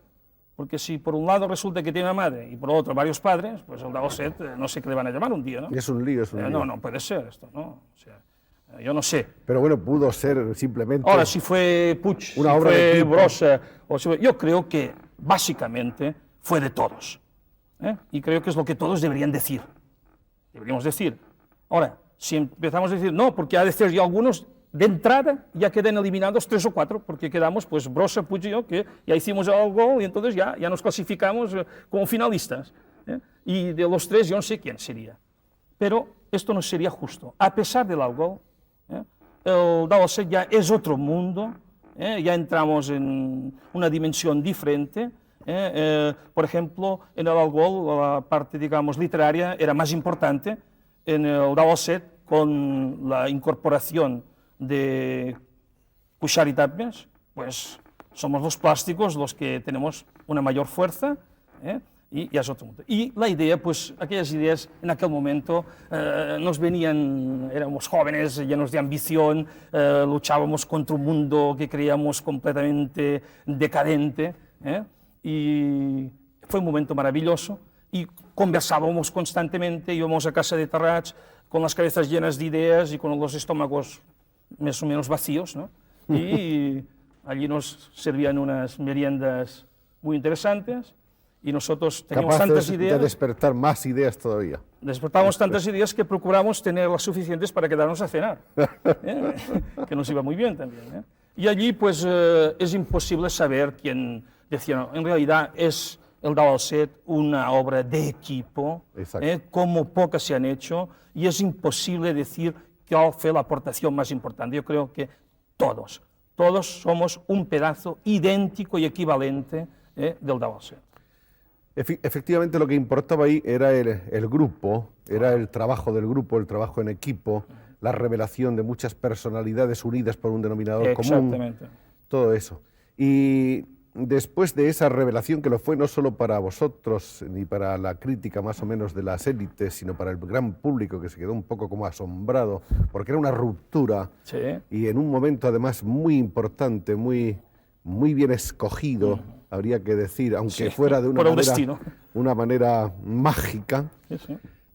porque si por un lado resulta que tiene una madre y por otro varios padres, pues el Dao al Set no sé qué le van a llamar un día, ¿no? Es un lío, es un lío. No, no puede ser esto, ¿no? O sea, yo no sé. Pero bueno, pudo ser simplemente... Ahora, si fue Puig, si obra de fue equipo. Brossa, yo creo que básicamente fue de todos. Y creo que es lo que todos deberían decir. Deberíamos decir. Ahora, si empezamos a decir no, porque ha de ser ya algunos, de entrada ya quedan eliminados 3 o 4, porque quedamos, pues, Brossa, Puig y yo, que ya hicimos el gol y entonces ya nos clasificamos como finalistas. Y de los 3 yo no sé quién sería. Pero esto no sería justo. A pesar del Algol, el Dao al Set ya es otro mundo, ya entramos en una dimensión diferente. Por ejemplo, en el Algol la parte, digamos, literaria era más importante. En el Dao al Set, con la incorporación de Cuixart y Tàpies, pues somos los plásticos los que tenemos una mayor fuerza, y ya es otro mundo. Y la idea, pues aquellas ideas en aquel momento nos venían, éramos jóvenes, llenos de ambición, luchábamos contra un mundo que creíamos completamente decadente, y fue un momento maravilloso, y conversábamos constantemente, íbamos a casa de Tarrats con las cabezas llenas de ideas y con los estómagos más o menos vacíos, ¿no? Y allí nos servían unas meriendas muy interesantes, y nosotros teníamos Capaces tantas ideas. de despertar más ideas todavía. Despertábamos tantas ideas que procuramos tener las suficientes para quedarnos a cenar, que nos iba muy bien también. Y allí, pues, es imposible saber quién decía, no, en realidad es el Dalt-Set una obra de equipo, como pocas se han hecho, y es imposible decir cuál fue la aportación más importante. Yo creo que todos somos un pedazo idéntico y equivalente del Dalt-Set. Efectivamente, lo que importaba ahí era el grupo, era el trabajo del grupo, el trabajo en equipo, la revelación de muchas personalidades unidas por un denominador común, todo eso. Y después de esa revelación, que lo fue no solo para vosotros, ni para la crítica más o menos de las élites, sino para el gran público, que se quedó un poco como asombrado, porque era una ruptura, y en un momento además muy importante, muy bien escogido, habría que decir, aunque fuera de una manera mágica.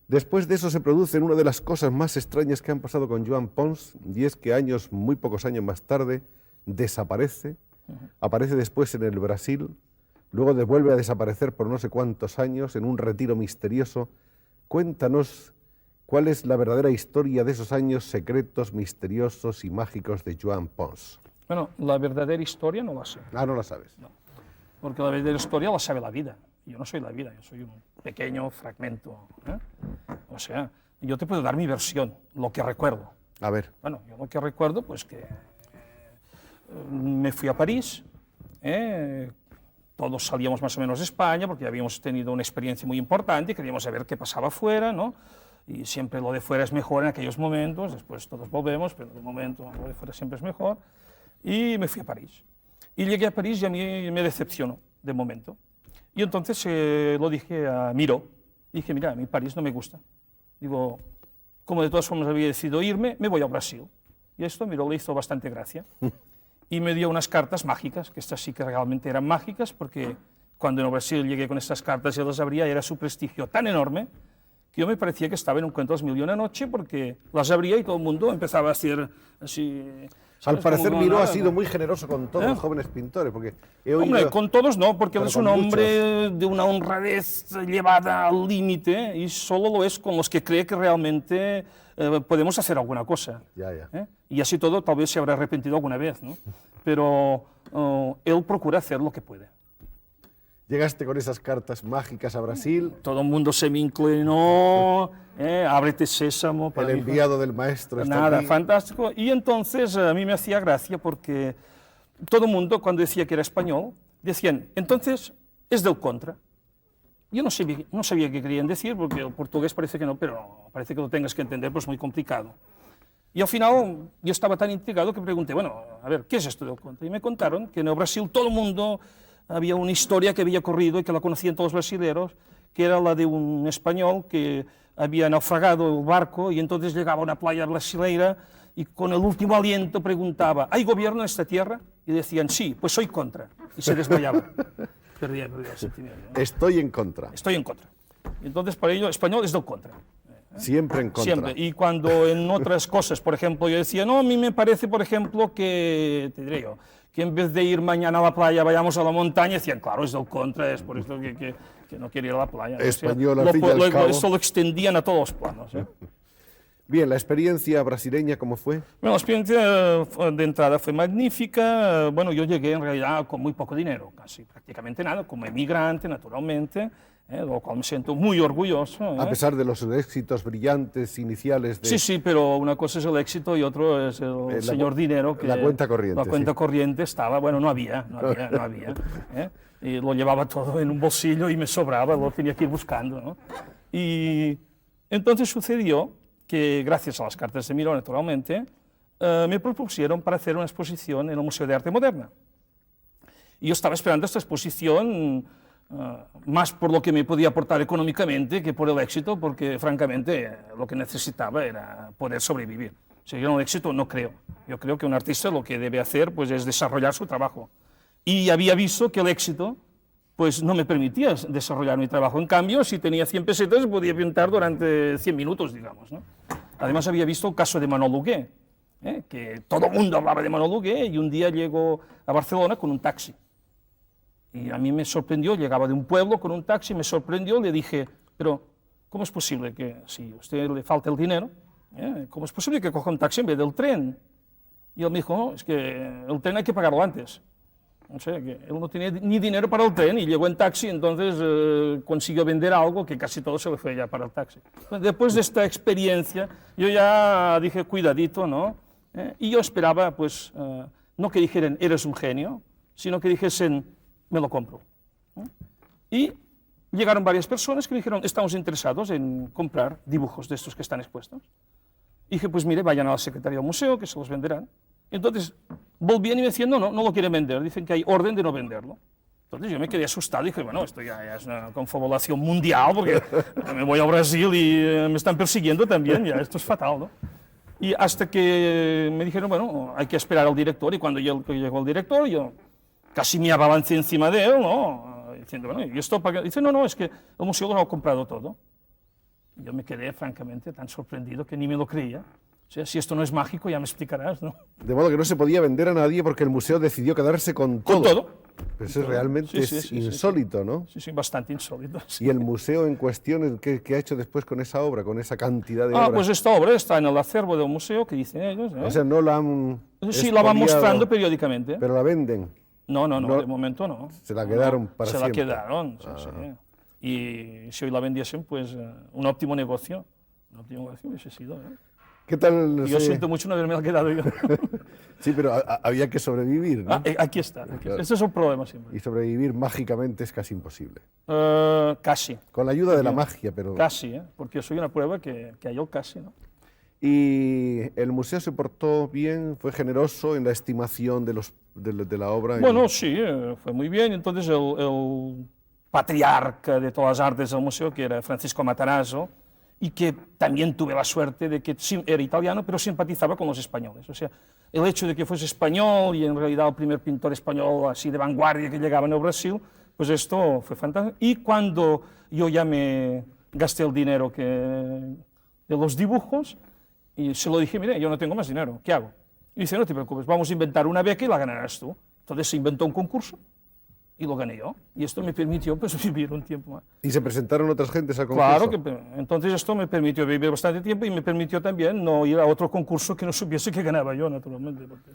Después de eso se produce una de las cosas más extrañas que han pasado con Joan Pons, y es que muy pocos años más tarde, desaparece, aparece después en el Brasil, luego vuelve a desaparecer por no sé cuántos años en un retiro misterioso. Cuéntanos cuál es la verdadera historia de esos años secretos, misteriosos y mágicos de Joan Pons. Bueno, la verdadera historia no la sé. Ah, no la sabes. No, porque la verdadera historia la sabe la vida. Yo no soy la vida, yo soy un pequeño fragmento. O sea, yo te puedo dar mi versión, lo que recuerdo. A ver. Bueno, yo lo que recuerdo, pues que me fui a París, todos salíamos más o menos de España, porque habíamos tenido una experiencia muy importante y queríamos saber qué pasaba fuera, ¿no? Y siempre lo de fuera es mejor en aquellos momentos, después todos volvemos, pero en el momento lo de fuera siempre es mejor. Y me fui a París. Y llegué a París y a mí me decepcionó, de momento. Y entonces lo dije a Miró. Dije, mira, a mí París no me gusta. Digo, como de todas formas había decidido irme, me voy a Brasil. Y esto a Miró le hizo bastante gracia. Y me dio unas cartas mágicas, que estas sí que realmente eran mágicas, porque cuando en Brasil llegué con estas cartas y las abría, era su prestigio tan enorme que yo me parecía que estaba en un cuento de las mil y una noche, porque las abría y todo el mundo empezaba a hacer así... Al parecer Miró ha sido muy generoso con todos los jóvenes pintores, porque he oído... Hombre, con todos no, porque él es un hombre de una honradez llevada al límite y solo lo es con los que cree que realmente podemos hacer alguna cosa. Y así todo tal vez se habrá arrepentido alguna vez, ¿no? Pero él procura hacer lo que puede. Llegaste con esas cartas mágicas a Brasil. Todo el mundo se me inclinó, ábrete sésamo. El enviado del maestro está nada, aquí. Fantástico. Y entonces a mí me hacía gracia porque todo el mundo cuando decía que era español, decían, entonces es del contra. Yo no sabía qué querían decir, porque el portugués parece que no, pero parece que lo tengas que entender, pues es muy complicado. Y al final yo estaba tan intrigado que pregunté, bueno, a ver, ¿qué es esto del contra? Y me contaron que en el Brasil todo el mundo... Había una historia que había corrido y que la conocían todos los brasileños, que era la de un español que había naufragado el barco y entonces llegaba a una playa brasileira y con el último aliento preguntaba, ¿hay gobierno en esta tierra? Y decían, sí, pues soy contra. Y se desmayaba. Perdía el sentimiento. Estoy en contra. Estoy en contra. Y entonces, para ello, español es del contra. Siempre en contra. Siempre. Y cuando en otras cosas, por ejemplo, yo decía, no, a mí me parece, por ejemplo, que, te diré yo, que en vez de ir mañana a la playa, vayamos a la montaña, decían, claro, es del contra, es por esto que no quiere ir a la playa. Español, al fin y al cabo. Eso lo extendían a todos los planos. Bien, ¿la experiencia brasileña cómo fue? Bueno, la experiencia de entrada fue magnífica. Bueno, yo llegué en realidad con muy poco dinero, casi prácticamente nada, como emigrante, naturalmente, de lo cual me siento muy orgulloso. A pesar de los éxitos brillantes iniciales de... Sí, pero una cosa es el éxito y otro es el señor dinero. Que la cuenta corriente. La cuenta corriente estaba, bueno, no había. Y lo llevaba todo en un bolsillo y me sobraba, lo tenía que ir buscando, ¿no? Y entonces sucedió que, gracias a las cartas de Miró, naturalmente, me propusieron para hacer una exposición en el Museo de Arte Moderna. Y yo estaba esperando esta exposición más por lo que me podía aportar económicamente que por el éxito, porque francamente lo que necesitaba era poder sobrevivir. Si yo no éxito, no creo. Yo creo que un artista lo que debe hacer pues, es desarrollar su trabajo. Y había visto que el éxito pues, no me permitía desarrollar mi trabajo. En cambio, si tenía 100 pesetas, podía pintar durante 100 minutos, digamos, ¿no? Además, había visto el caso de Manol Huguet, que todo el mundo hablaba de Manol Huguet, y un día llegó a Barcelona con un taxi. Y a mí me sorprendió, llegaba de un pueblo con un taxi, me sorprendió, le dije, pero ¿cómo es posible que, si a usted le falta el dinero, cómo es posible que coja un taxi en vez del tren? Y él me dijo, no, es que el tren hay que pagarlo antes. O sea, que él no tenía ni dinero para el tren y llegó en taxi, entonces consiguió vender algo que casi todo se le fue ya para el taxi. Después de esta experiencia, yo ya dije, cuidadito, ¿no? Y yo esperaba, pues, no que dijeran, eres un genio, sino que dijesen, me lo compro. Y llegaron varias personas que dijeron, estamos interesados en comprar dibujos de estos que están expuestos. Y dije, pues mire, vayan a la secretaría del museo, que se los venderán. Entonces, volvían y me decían, no lo quieren vender, dicen que hay orden de no venderlo. Entonces yo me quedé asustado y dije, bueno, esto ya es una confabulación mundial, porque me voy a Brasil y me están persiguiendo también, ya esto es fatal, ¿no? Y hasta que me dijeron, bueno, hay que esperar al director, y cuando llegó el director, yo casi me abalancé encima de él, ¿no? Diciendo, bueno, ¿y esto para qué? Dice, no, es que el museo lo ha comprado todo. Yo me quedé, francamente, tan sorprendido que ni me lo creía. O sea, si esto no es mágico, ya me explicarás, ¿no? De modo que no se podía vender a nadie porque el museo decidió quedarse con todo. Con todo. Pues eso realmente es insólito, ¿no? Sí, bastante insólito. Sí. ¿Y el museo en cuestión qué ha hecho después con esa obra, con esa cantidad de obras? Pues esta obra está en el acervo del museo, que dicen ellos. O sea, no la han Sí, la van expoliado, mostrando periódicamente. pero la venden. No, de momento no. Se la quedaron para se siempre. Se la quedaron, sí. Y si hoy la vendiesen, pues un óptimo negocio. Un óptimo negocio hubiese sido. ¿Qué tal? Yo siento mucho no haberme quedado yo. Sí, pero había que sobrevivir, ¿no? Aquí está. Claro. Ese es un problema siempre. Y sobrevivir mágicamente es casi imposible. Casi. Con la ayuda de la magia, pero... Casi, porque yo soy una prueba que hay el casi, ¿no? ¿Y el museo se portó bien? ¿Fue generoso en la estimación de la obra? Bueno, sí, fue muy bien. Entonces el patriarca de todas las artes del museo, que era Francisco Matarazzo, y que también tuve la suerte de que era italiano, pero simpatizaba con los españoles. O sea, el hecho de que fuese español y en realidad el primer pintor español así de vanguardia que llegaba en el Brasil, pues esto fue fantástico. Y cuando yo ya me gasté el dinero de los dibujos, y se lo dije, mire, yo no tengo más dinero, ¿qué hago? Y dice, no te preocupes, vamos a inventar una beca y la ganarás tú. Entonces se inventó un concurso y lo gané yo. Y esto me permitió pues, vivir un tiempo más. ¿Y se presentaron otras gentes al concurso? Claro, entonces esto me permitió vivir bastante tiempo y me permitió también no ir a otro concurso que no supiese que ganaba yo, naturalmente. Porque,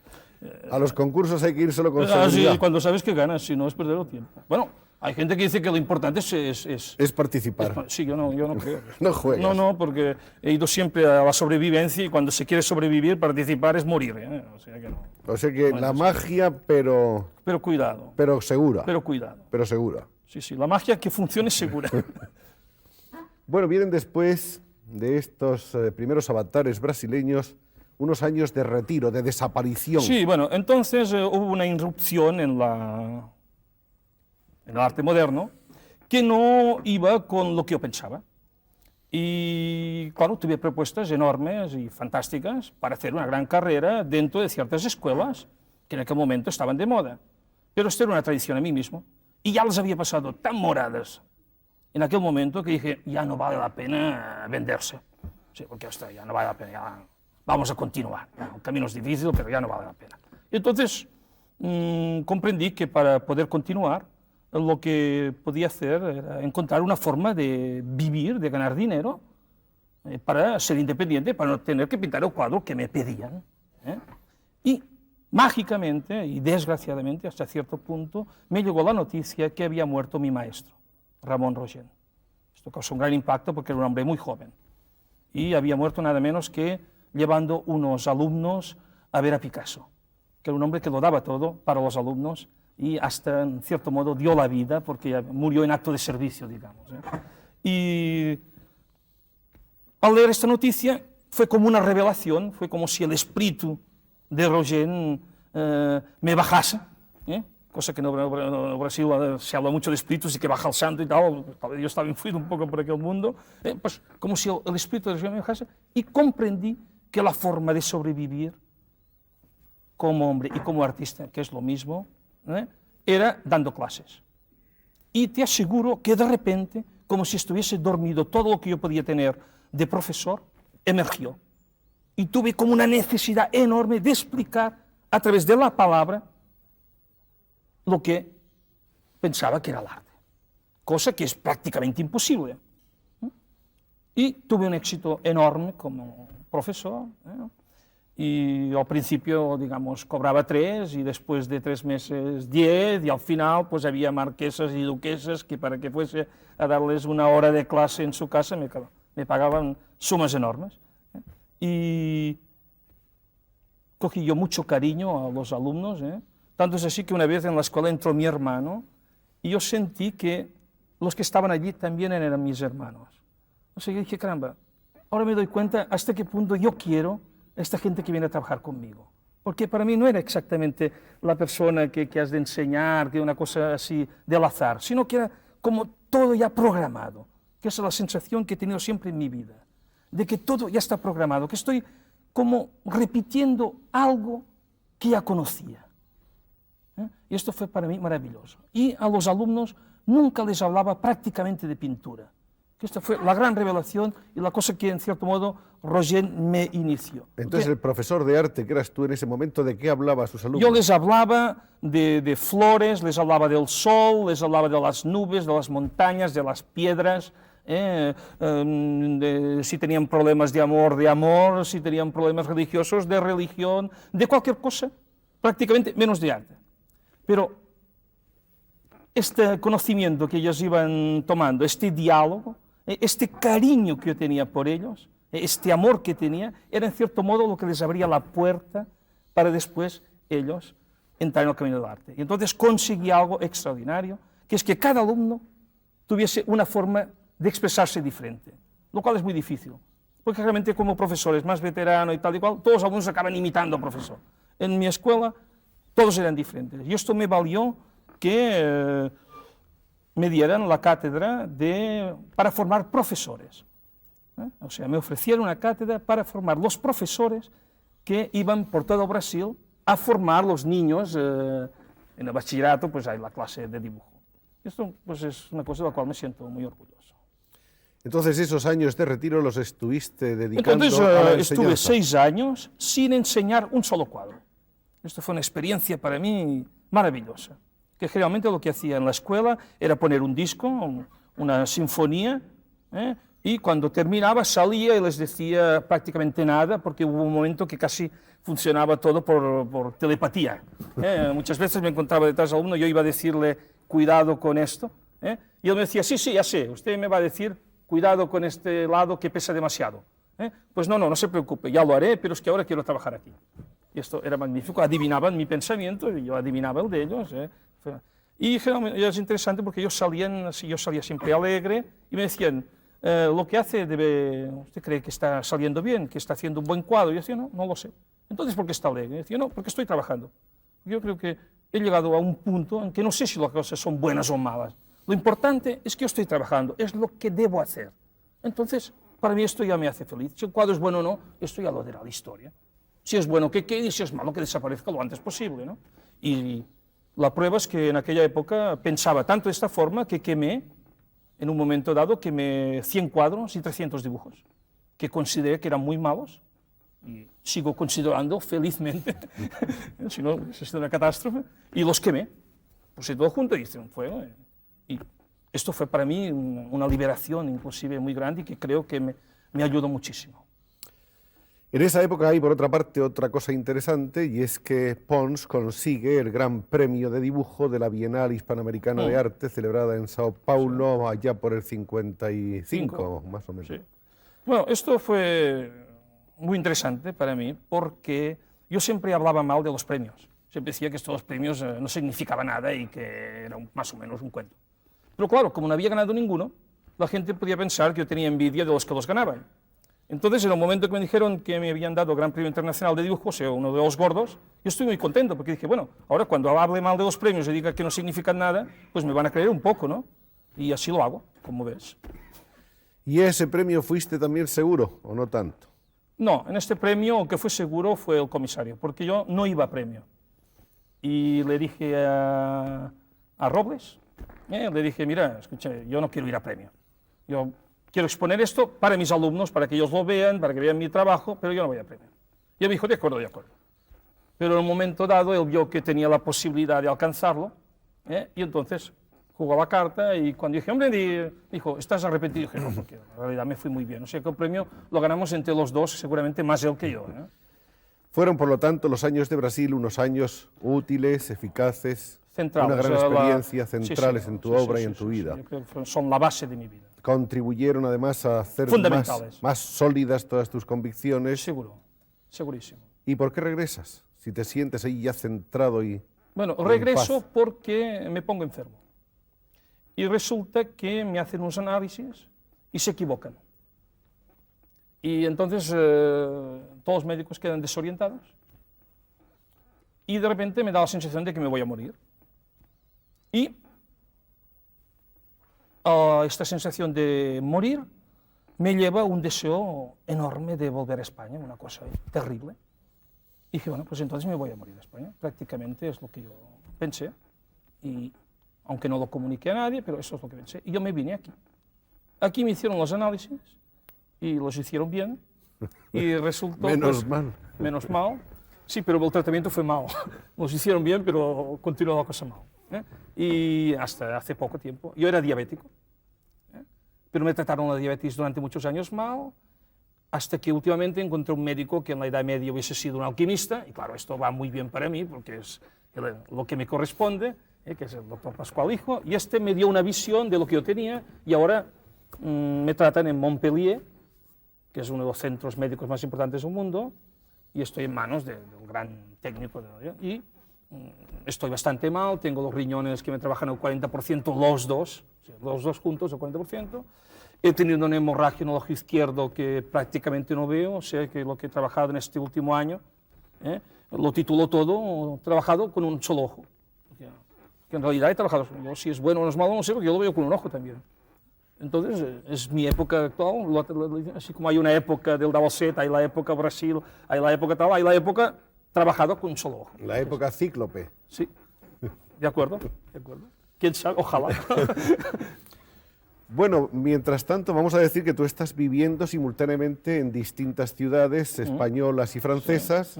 a los concursos hay que ir solo con seguridad. Sí, cuando sabes que ganas, si no es perder el tiempo. Bueno, hay gente que dice que lo importante es participar. Sí, yo no creo. No juegas. No, porque he ido siempre a la sobrevivencia y cuando se quiere sobrevivir, participar es morir. O sea que no. O sea que la magia, pero... Pero cuidado. Pero segura. Pero cuidado. Pero segura. Sí, la magia que funcione segura. Bueno, vienen después de estos primeros avatares brasileños unos años de retiro, de desaparición. Sí, bueno, entonces hubo una irrupción en el arte moderno que no iba con lo que yo pensaba. Y claro, tuve propuestas enormes y fantásticas para hacer una gran carrera dentro de ciertas escuelas que en aquel momento estaban de moda. Pero esto era una tradición a mí mismo. Y ya les había pasado tan moradas en aquel momento que dije, ya no vale la pena venderse. Sí, porque hasta ya no vale la pena, ya vamos a continuar. Ya, el camino es difícil, pero ya no vale la pena. Y entonces comprendí que para poder continuar, lo que podía hacer era encontrar una forma de vivir, de ganar dinero, para ser independiente, para no tener que pintar el cuadro que me pedían. Y mágicamente y desgraciadamente, hasta cierto punto, me llegó la noticia que había muerto mi maestro, Ramón Rogent. Esto causó un gran impacto porque era un hombre muy joven. Y había muerto nada menos que llevando unos alumnos a ver a Picasso, que era un hombre que lo daba todo para los alumnos y hasta, en cierto modo, dio la vida porque murió en acto de servicio, digamos. Y al leer esta noticia fue como una revelación, fue como si el espíritu de Rogent me bajase, cosa que en el Brasil se habla mucho de espíritus y que baja el santo y tal, yo estaba influido un poco por aquel mundo, pues como si el espíritu de Rogent me bajase y comprendí que la forma de sobrevivir como hombre y como artista, que es lo mismo, era dando clases. Y te aseguro que de repente, como si estuviese dormido, todo lo que yo podía tener de profesor emergió. Y tuve como una necesidad enorme de explicar a través de la palabra lo que pensaba que era el arte. Cosa que es prácticamente imposible. Y tuve un éxito enorme como profesor. Y al principio, digamos, cobraba 3 y después de 3 meses 10 y al final pues había marquesas y duquesas que para que fuese a darles una hora de clase en su casa me pagaban sumas enormes. Y cogí yo mucho cariño a los alumnos, tanto es así que una vez en la escuela entró mi hermano y yo sentí que los que estaban allí también eran mis hermanos. O sea, yo dije, caramba, ahora me doy cuenta hasta qué punto yo quiero a esta gente que viene a trabajar conmigo. Porque para mí no era exactamente la persona que has de enseñar, que una cosa así del azar, sino que era como todo ya programado, que esa es la sensación que he tenido siempre en mi vida, de que todo ya está programado, que estoy como repitiendo algo que ya conocía. Y esto fue para mí maravilloso. Y a los alumnos nunca les hablaba prácticamente de pintura. Que esta fue la gran revelación y la cosa que, en cierto modo, Roger me inició. Entonces, el profesor de arte que eras tú en ese momento, ¿de qué hablaba a sus alumnos? Yo les hablaba de flores, les hablaba del sol, les hablaba de las nubes, de las montañas, de las piedras, si tenían problemas de amor, si tenían problemas religiosos, de religión, de cualquier cosa, prácticamente menos de arte. Pero este conocimiento que ellos iban tomando, este diálogo, este cariño que yo tenía por ellos, este amor que tenía, era en cierto modo lo que les abría la puerta para después ellos entrar en el camino del arte. Y entonces conseguí algo extraordinario, que es que cada alumno tuviese una forma de expresarse diferente, lo cual es muy difícil, porque realmente como profesores más veteranos y tal y cual, todos los alumnos acaban imitando al profesor. En mi escuela todos eran diferentes, y esto me valió que me dieran la cátedra para formar profesores. O sea, me ofrecieron una cátedra para formar los profesores que iban por todo Brasil a formar los niños. En el bachillerato pues hay la clase de dibujo. Esto pues es una cosa de la cual me siento muy orgulloso. Entonces, esos años de retiro los estuviste dedicando Entonces, a la estuve enseñanza. 6 años sin enseñar un solo cuadro. Esto fue una experiencia para mí maravillosa. Que generalmente lo que hacía en la escuela era poner un disco, una sinfonía, y cuando terminaba salía y les decía prácticamente nada, porque hubo un momento que casi funcionaba todo por telepatía. Muchas veces me encontraba detrás del alumno, yo iba a decirle, cuidado con esto, y él me decía, sí, ya sé, usted me va a decir, cuidado con este lado que pesa demasiado. Pues no se preocupe, ya lo haré, pero es que ahora quiero trabajar aquí. Y esto era magnífico, adivinaban mi pensamiento y yo adivinaba el de ellos. Y es interesante porque ellos yo salía siempre alegre y me decían, lo que hace usted cree que está saliendo bien, que está haciendo un buen cuadro. Y yo decía, no lo sé. Entonces, ¿por qué está alegre? Y decía, no, porque estoy trabajando. Yo creo que he llegado a un punto en que no sé si las cosas son buenas o malas. Lo importante es que yo estoy trabajando, es lo que debo hacer. Entonces, para mí esto ya me hace feliz. Si el cuadro es bueno o no, esto ya lo dirá la historia. Si es bueno, que quede, y si es malo, que desaparezca lo antes posible, ¿no? Y la prueba es que en aquella época pensaba tanto de esta forma que quemé, en un momento dado, quemé 100 cuadros y 300 dibujos, que consideré que eran muy malos, y sigo considerando felizmente, si no, es una catástrofe, y los quemé. Puse todo junto y hice un fuego. Y esto fue para mí una liberación inclusive muy grande y que creo que me ayudó muchísimo. En esa época hay, por otra parte, otra cosa interesante, y es que Pons consigue el Gran Premio de Dibujo de la Bienal Hispanoamericana de Arte, celebrada en Sao Paulo allá por el 55, más o menos. Sí. Bueno, esto fue muy interesante para mí, porque yo siempre hablaba mal de los premios. Siempre decía que estos los premios no significaban nada y que era más o menos un cuento. Pero claro, como no había ganado ninguno, la gente podía pensar que yo tenía envidia de los que los ganaban. Entonces, en el momento que me dijeron que me habían dado el Gran Premio Internacional de Dibujo, o sea, uno de los gordos, yo estoy muy contento, porque dije, bueno, ahora cuando hable mal de los premios y diga que no significan nada, pues me van a creer un poco, ¿no? Y así lo hago, como ves. ¿Y ese premio fuiste también seguro, o no tanto? No, en este premio, aunque fue seguro, fue el comisario, porque yo no iba a premio. Y le dije a Robles, le dije, mira, escucha, yo no quiero ir a premio. Yo quiero exponer esto para mis alumnos, para que ellos lo vean, para que vean mi trabajo, pero yo no voy a premio. Y él me dijo, de acuerdo. Pero en un momento dado, él vio que tenía la posibilidad de alcanzarlo, y entonces jugó la carta, y cuando dije, hombre, dijo, ¿estás arrepentido? Y dije, no, porque en realidad me fui muy bien. O sea que el premio lo ganamos entre los dos, seguramente más él que yo. Fueron, por lo tanto, los años de Brasil unos años útiles, eficaces, Centrales, una gran experiencia, sí, centrales sí, en tu sí, obra sí, y en sí, tu sí, vida. yo creo que son la base de mi vida. Contribuyeron además a hacer Fundamentales. más sólidas todas tus convicciones. Seguro, segurísimo. ¿Y por qué regresas? Si te sientes ahí ya centrado y Bueno, en regreso paz. porque me pongo enfermo. Y resulta que me hacen unos análisis y se equivocan. Y entonces todos los médicos quedan desorientados. Y de repente me da la sensación de que me voy a morir. Y esta sensación de morir me lleva a un deseo enorme de volver a España, una cosa terrible. Y dije, bueno, pues entonces me voy a morir a España. Prácticamente es lo que yo pensé. Y aunque no lo comuniqué a nadie, pero eso es lo que pensé. Y yo me vine aquí. Aquí me hicieron los análisis y los hicieron bien. Y resultó... Menos mal. Menos mal. Sí, pero el tratamiento fue malo. Los hicieron bien, pero continuó la cosa mal. Y hasta hace poco tiempo. Yo era diabético. Pero me trataron la diabetes durante muchos años mal, hasta que últimamente encontré un médico que en la Edad Media hubiese sido un alquimista, y claro, esto va muy bien para mí, porque es lo que me corresponde, que es el doctor Pascual Hijo, y este me dio una visión de lo que yo tenía, y ahora me tratan en Montpellier, que es uno de los centros médicos más importantes del mundo, y estoy en manos de un gran técnico, y estoy bastante mal, tengo los riñones que me trabajan el 40%, los dos juntos, el 40%. He tenido una hemorragia en el ojo izquierdo que prácticamente no veo, o sea que lo que he trabajado en este último año, lo titulo todo, trabajado con un solo ojo. Que en realidad he trabajado, yo, si es bueno o no es malo, no sé, porque yo lo veo con un ojo también. Entonces, es mi época actual, así como hay una época del Davaoset, hay la época Brasil, hay la época tal, hay la época trabajado con un solo ojo. La época cíclope. Sí, de acuerdo, de acuerdo. ¿Quién sabe? Ojalá. Bueno, mientras tanto, vamos a decir que tú estás viviendo simultáneamente en distintas ciudades españolas y francesas,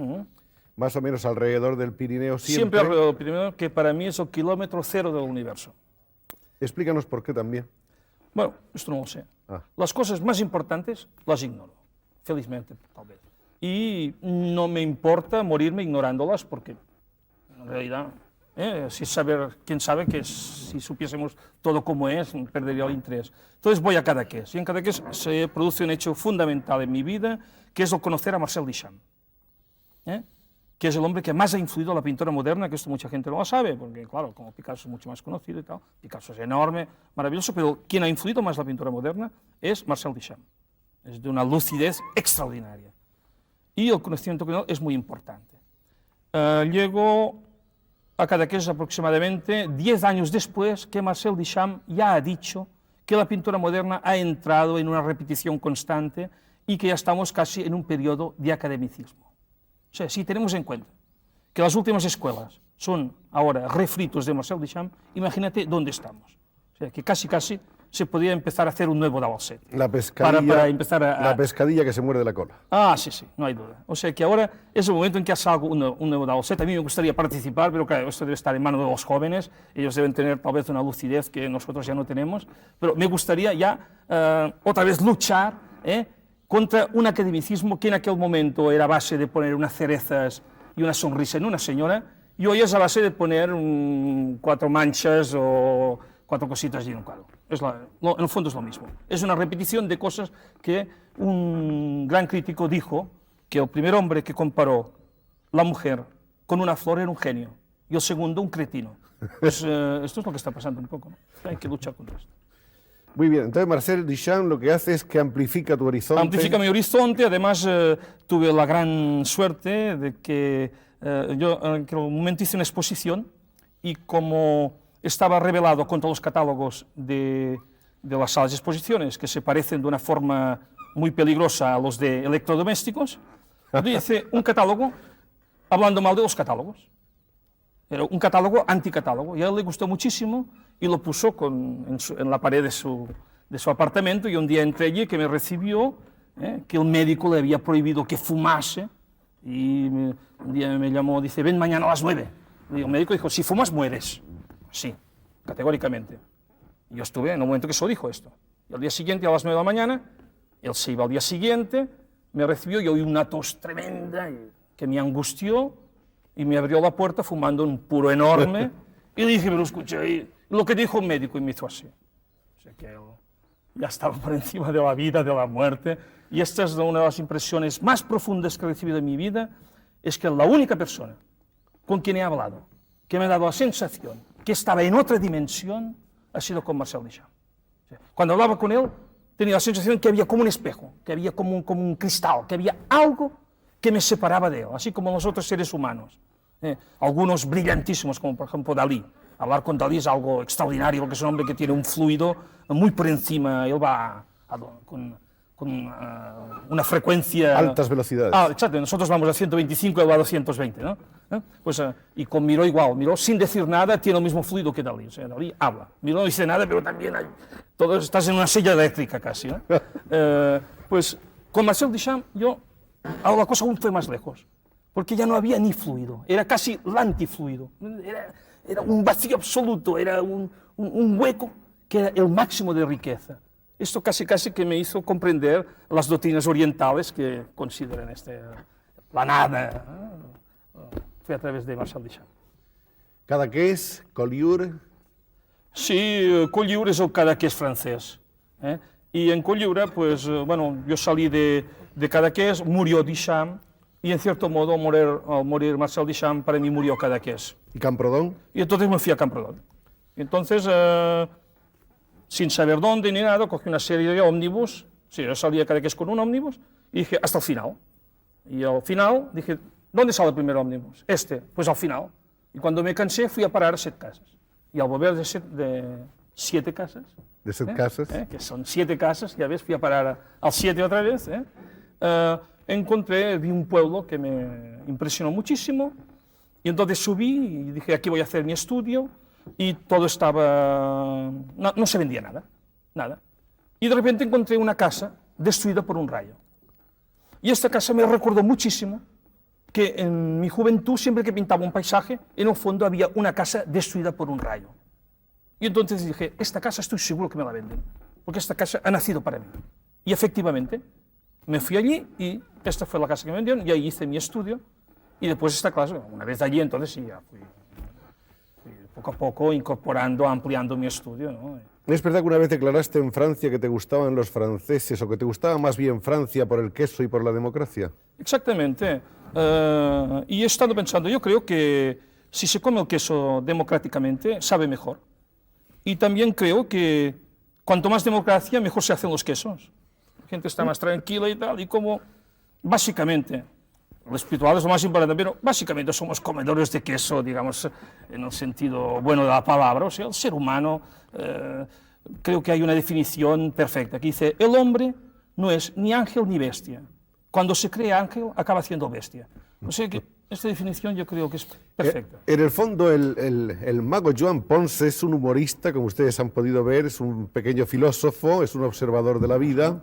más o menos alrededor del Pirineo siempre. Siempre alrededor del Pirineo, que para mí es el kilómetro cero del universo. Explícanos por qué también. Bueno, esto no lo sé. Ah. Las cosas más importantes las ignoro, felizmente, tal vez. Y no me importa morirme ignorándolas, porque en realidad, quién sabe que si supiésemos todo como es, perdería el interés. Entonces voy a Cadaqués, y en Cadaqués se produce un hecho fundamental en mi vida, que es el conocer a Marcel Duchamp, que es el hombre que más ha influido en la pintura moderna, que esto mucha gente no lo sabe, porque claro, como Picasso es mucho más conocido y tal, Picasso es enorme, maravilloso, pero quien ha influido más en la pintura moderna es Marcel Duchamp. Es de una lucidez extraordinaria. Y el conocimiento con él es muy importante. Llego a Cadaqués aproximadamente 10 años después que Marcel Duchamp ya ha dicho que la pintura moderna ha entrado en una repetición constante y que ya estamos casi en un periodo de academicismo. O sea, si tenemos en cuenta que las últimas escuelas son ahora refritos de Marcel Duchamp, imagínate dónde estamos. O sea, que casi se podría empezar a hacer un nuevo Davaoset. La pescadilla, para empezar la pescadilla que se muerde la cola. Ah, sí, no hay duda. O sea que ahora es el momento en que salga un nuevo Davaoset. A mí me gustaría participar, pero claro, esto debe estar en manos de los jóvenes. Ellos deben tener tal vez una lucidez que nosotros ya no tenemos. Pero me gustaría ya otra vez luchar contra un academicismo que en aquel momento era a base de poner unas cerezas y una sonrisa en una señora, y hoy es a base de poner 4 manchas o 4 cositas y en un cuadro. En el fondo es lo mismo. Es una repetición de cosas que un gran crítico dijo, que el primer hombre que comparó la mujer con una flor era un genio, y el segundo un cretino. Pues, esto es lo que está pasando un poco, ¿no? Hay que luchar contra esto. Muy bien, entonces Marcel Duchamp lo que hace es que amplifica tu horizonte. Amplifica mi horizonte, además tuve la gran suerte de que yo en un momento hice una exposición y como estaba revelado contra los catálogos de las salas de exposiciones, que se parecen de una forma muy peligrosa a los de electrodomésticos, yo hice un catálogo hablando mal de los catálogos. Era un catálogo anticatálogo, y a él le gustó muchísimo y lo puso en la pared de su apartamento, y un día entré allí que me recibió, que el médico le había prohibido que fumase, y un día me llamó, dice, ven mañana a las 9. Y el médico dijo, si fumas mueres. Sí, categóricamente. Y yo estuve en el momento que se lo dijo esto. Y al día siguiente, a las 9 de la mañana, él se iba al día siguiente, me recibió y oí una tos tremenda, y que me angustió y me abrió la puerta fumando un puro enorme y le dije, me lo escuché, y lo que dijo el médico y me hizo así. O sea que él ya estaba por encima de la vida, de la muerte, y esta es una de las impresiones más profundas que he recibido en mi vida, es que la única persona con quien he hablado, que me ha dado la sensación que estaba en otra dimensión, ha sido con Marcel Duchamp. Cuando hablaba con él, tenía la sensación que había como un espejo, que había como un cristal, que había algo que me separaba de él, así como los otros seres humanos. Algunos brillantísimos, como por ejemplo Dalí. Hablar con Dalí es algo extraordinario, porque es un hombre que tiene un fluido muy por encima, él va con una frecuencia... Altas velocidades. Exacto, nosotros vamos a 125, él va a 220, ¿no? Pues, y con Miró igual, Miró sin decir nada tiene el mismo fluido que Dalí, o sea, Dalí habla, Miró no dice nada, pero también estás en una silla eléctrica casi, ¿no? Pues con Marcel Duchamp la cosa aún fue más lejos, porque ya no había ni fluido, era casi el antifluido, era un vacío absoluto, era un hueco que era el máximo de riqueza. Esto casi que me hizo comprender las doctrinas orientales que consideran la nada. Fue a través de Marcel Duchamp. Cadaqués, Collioure. Sí, Collioure es el Cadaqués francés. Y en Collioure, pues, bueno, yo salí de Cadaqués, murió Duchamp, y en cierto modo, al morir Marcel Duchamp, para mí murió Cadaqués. ¿Y Camprodón? Y entonces me fui a Camprodón. Y entonces, sin saber dónde ni nada, cogí una serie de ómnibus. Sí, yo salía Cadaqués con un ómnibus y dije, hasta el final. Y al final dije, ¿dónde sale el primer ómnibus? Pues al final. Y cuando me cansé, fui a parar a 7 casas. Y al volver de 7 casas... ¿De 7 casas? Que son 7 casas, ya ves, fui a parar al 7 otra vez. Vi un pueblo que me impresionó muchísimo. Y entonces subí y dije, aquí voy a hacer mi estudio. Y todo estaba... No se vendía nada. Y de repente encontré una casa destruida por un rayo. Y esta casa me recordó muchísimo que en mi juventud, siempre que pintaba un paisaje, en el fondo había una casa destruida por un rayo. Y entonces dije, esta casa estoy seguro que me la venden, porque esta casa ha nacido para mí. Y efectivamente, me fui allí y esta fue la casa que me vendieron, y ahí hice mi estudio. Y después esta clase, una vez allí, entonces sí, ya fui poco a poco incorporando, ampliando mi estudio, ¿no? ¿Es verdad que una vez declaraste en Francia que te gustaban los franceses o que te gustaba más bien Francia por el queso y por la democracia? Exactamente. Y he estado pensando, yo creo que si se come el queso democráticamente, sabe mejor. Y también creo que cuanto más democracia, mejor se hacen los quesos. La gente está más tranquila y tal, y como básicamente... Lo espiritual es lo más importante, pero básicamente somos comedores de queso, digamos, en el sentido bueno de la palabra. O sea, el ser humano, creo que hay una definición perfecta, que dice, el hombre no es ni ángel ni bestia. Cuando se cree ángel, acaba siendo bestia. O sea que esta definición yo creo que es perfecta. En el fondo, el mago Joan Pons es un humorista, como ustedes han podido ver, es un pequeño filósofo, es un observador de la vida.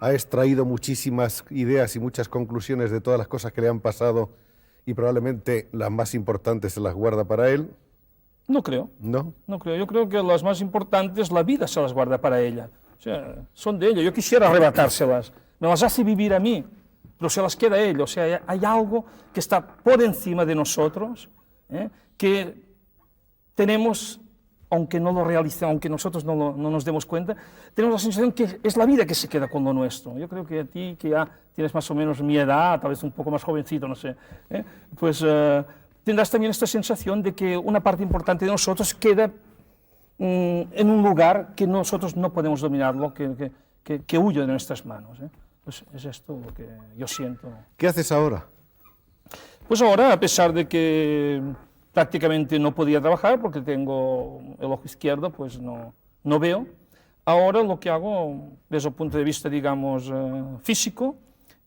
Ha extraído muchísimas ideas y muchas conclusiones de todas las cosas que le han pasado y probablemente las más importantes se las guarda para él. No creo. ¿No? No creo. Yo creo que las más importantes, la vida se las guarda para ella. O sea, son de ella. Yo quisiera arrebatárselas. Me las hace vivir a mí, pero se las queda a ella. O sea, hay algo que está por encima de nosotros, que tenemos... aunque no lo realicemos, aunque nosotros no nos demos cuenta, tenemos la sensación que es la vida que se queda con lo nuestro. Yo creo que a ti, que ya tienes más o menos mi edad, tal vez un poco más jovencito, no sé, pues tendrás también esta sensación de que una parte importante de nosotros queda en un lugar que nosotros no podemos dominarlo, que huye de nuestras manos. Pues es esto lo que yo siento. ¿Qué haces ahora? Pues ahora, a pesar de que prácticamente no podía trabajar porque tengo el ojo izquierdo, pues no veo. Ahora lo que hago desde el punto de vista, digamos, físico,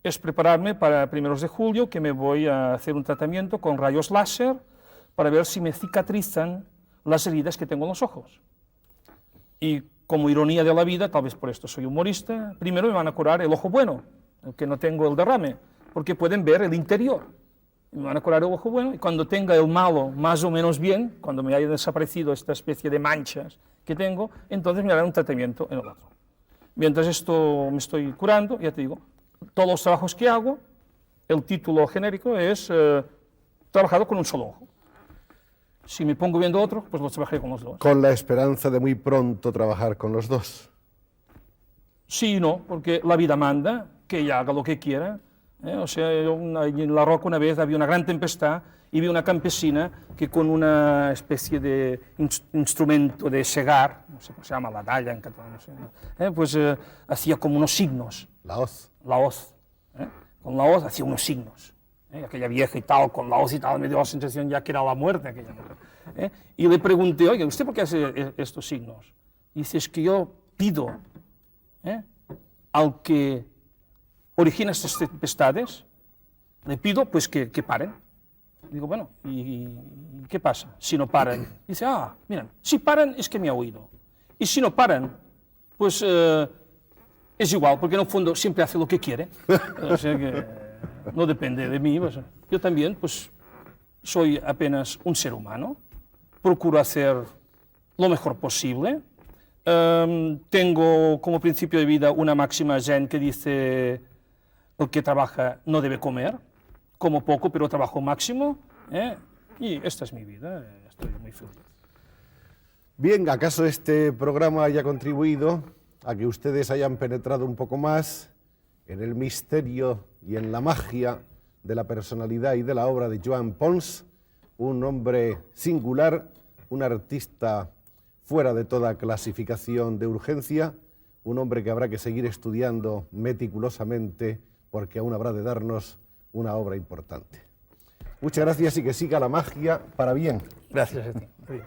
es prepararme para primeros de julio, que me voy a hacer un tratamiento con rayos láser para ver si me cicatrizan las heridas que tengo en los ojos. Y como ironía de la vida, tal vez por esto soy humorista, primero me van a curar el ojo bueno, el que no tengo el derrame, porque pueden ver el interior. Me van a curar el ojo bueno, y cuando tenga el malo más o menos bien, cuando me haya desaparecido esta especie de manchas que tengo, entonces me harán un tratamiento en el otro. Mientras esto me estoy curando, ya te digo, todos los trabajos que hago, el título genérico es trabajado con un solo ojo. Si me pongo viendo otro, pues lo trabajé con los dos. Con la esperanza de muy pronto trabajar con los dos. Sí y no, porque la vida manda, que ella haga lo que quiera. O sea, en La Roca una vez había una gran tempestad y vi una campesina que con una especie de instrumento de segar, no sé cómo se llama, la dalla en catalán, no sé, pues hacía como unos signos. La hoz. La hoz. Con la hoz hacía unos signos. Aquella vieja y tal, con la hoz y tal, me dio la sensación ya que era la muerte aquella mujer. Y le pregunté, oye, ¿usted por qué hace estos signos? Y dice, es que yo pido al que origina estas tempestades, le pido pues que paren. Digo, bueno, ¿y qué pasa si no paran? Dice, miren, si paran es que me ha oído. Y si no paran, pues es igual, porque en el fondo siempre hace lo que quiere. O sea que no depende de mí. Pues, yo también, pues, soy apenas un ser humano. Procuro hacer lo mejor posible. Tengo como principio de vida una máxima zen que dice: el que trabaja no debe comer, como poco pero trabajo máximo, y esta es mi vida, estoy muy feliz. Bien, ¿acaso este programa haya contribuido a que ustedes hayan penetrado un poco más en el misterio y en la magia de la personalidad y de la obra de Joan Pons, un hombre singular, un artista fuera de toda clasificación de urgencia, un hombre que habrá que seguir estudiando meticulosamente porque aún habrá de darnos una obra importante. Muchas gracias y que siga la magia para bien. Gracias a ti. Adiós.